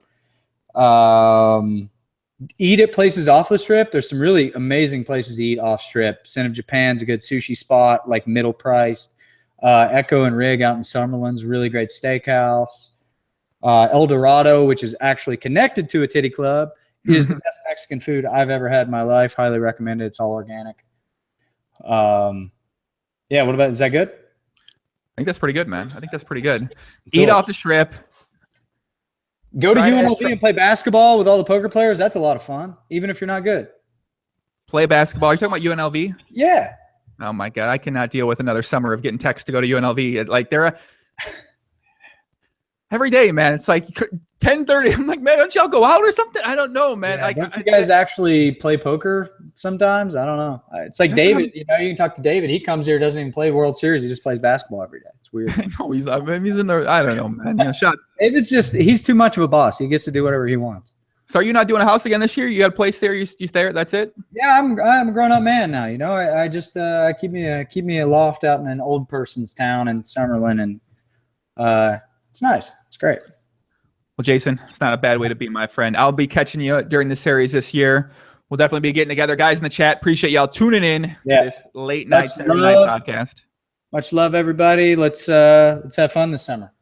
Eat at places off the strip. There's some really amazing places to eat off strip. Sin of Japan's a good sushi spot, like middle priced. Echo and Rig out in Summerlin's a really great steakhouse. El Dorado, which is actually connected to a titty club, is the best Mexican food I've ever had in my life. Highly recommend it. It's all organic. What about, is that good? I think that's pretty good, man. I think that's pretty good. Cool. Eat off the strip. Go to UNLV and play basketball with all the poker players. That's a lot of fun, even if you're not good. Play basketball. You're talking about UNLV? Yeah. Oh, my God. I cannot deal with another summer of getting texts to go to UNLV. Like, they're every day, man. It's like 10:30. I'm like, man, don't y'all go out or something? I don't know, man. Yeah, don't you guys actually play poker sometimes? I don't know. It's like David. You can talk to David. He comes here, doesn't even play World Series. He just plays basketball every day. It's weird. I know he's in there. I don't know, man. David's he's too much of a boss. He gets to do whatever he wants. So are you not doing a house again this year? You got a place there? You stay there? That's it? Yeah, I'm a grown-up man now. I just keep me a loft out in an old person's town in Summerlin, and it's nice. It's great. Well, Jason, it's not a bad way to be, my friend. I'll be catching you during the series this year. We'll definitely be getting together. Guys in the chat, appreciate y'all tuning in to this late night Saturday night podcast. Much love, everybody. Let's have fun this summer.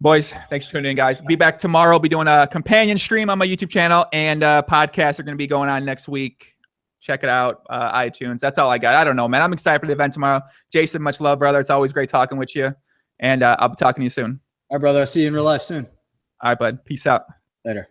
Boys, thanks for tuning in, guys. Be back tomorrow. Be doing a companion stream on my YouTube channel, and podcasts are going to be going on next week. Check it out, iTunes. That's all I got. I don't know, man. I'm excited for the event tomorrow. Jason, much love, brother. It's always great talking with you, and I'll be talking to you soon. All right, brother. I'll see you in real life soon. All right, bud. Peace out. Later.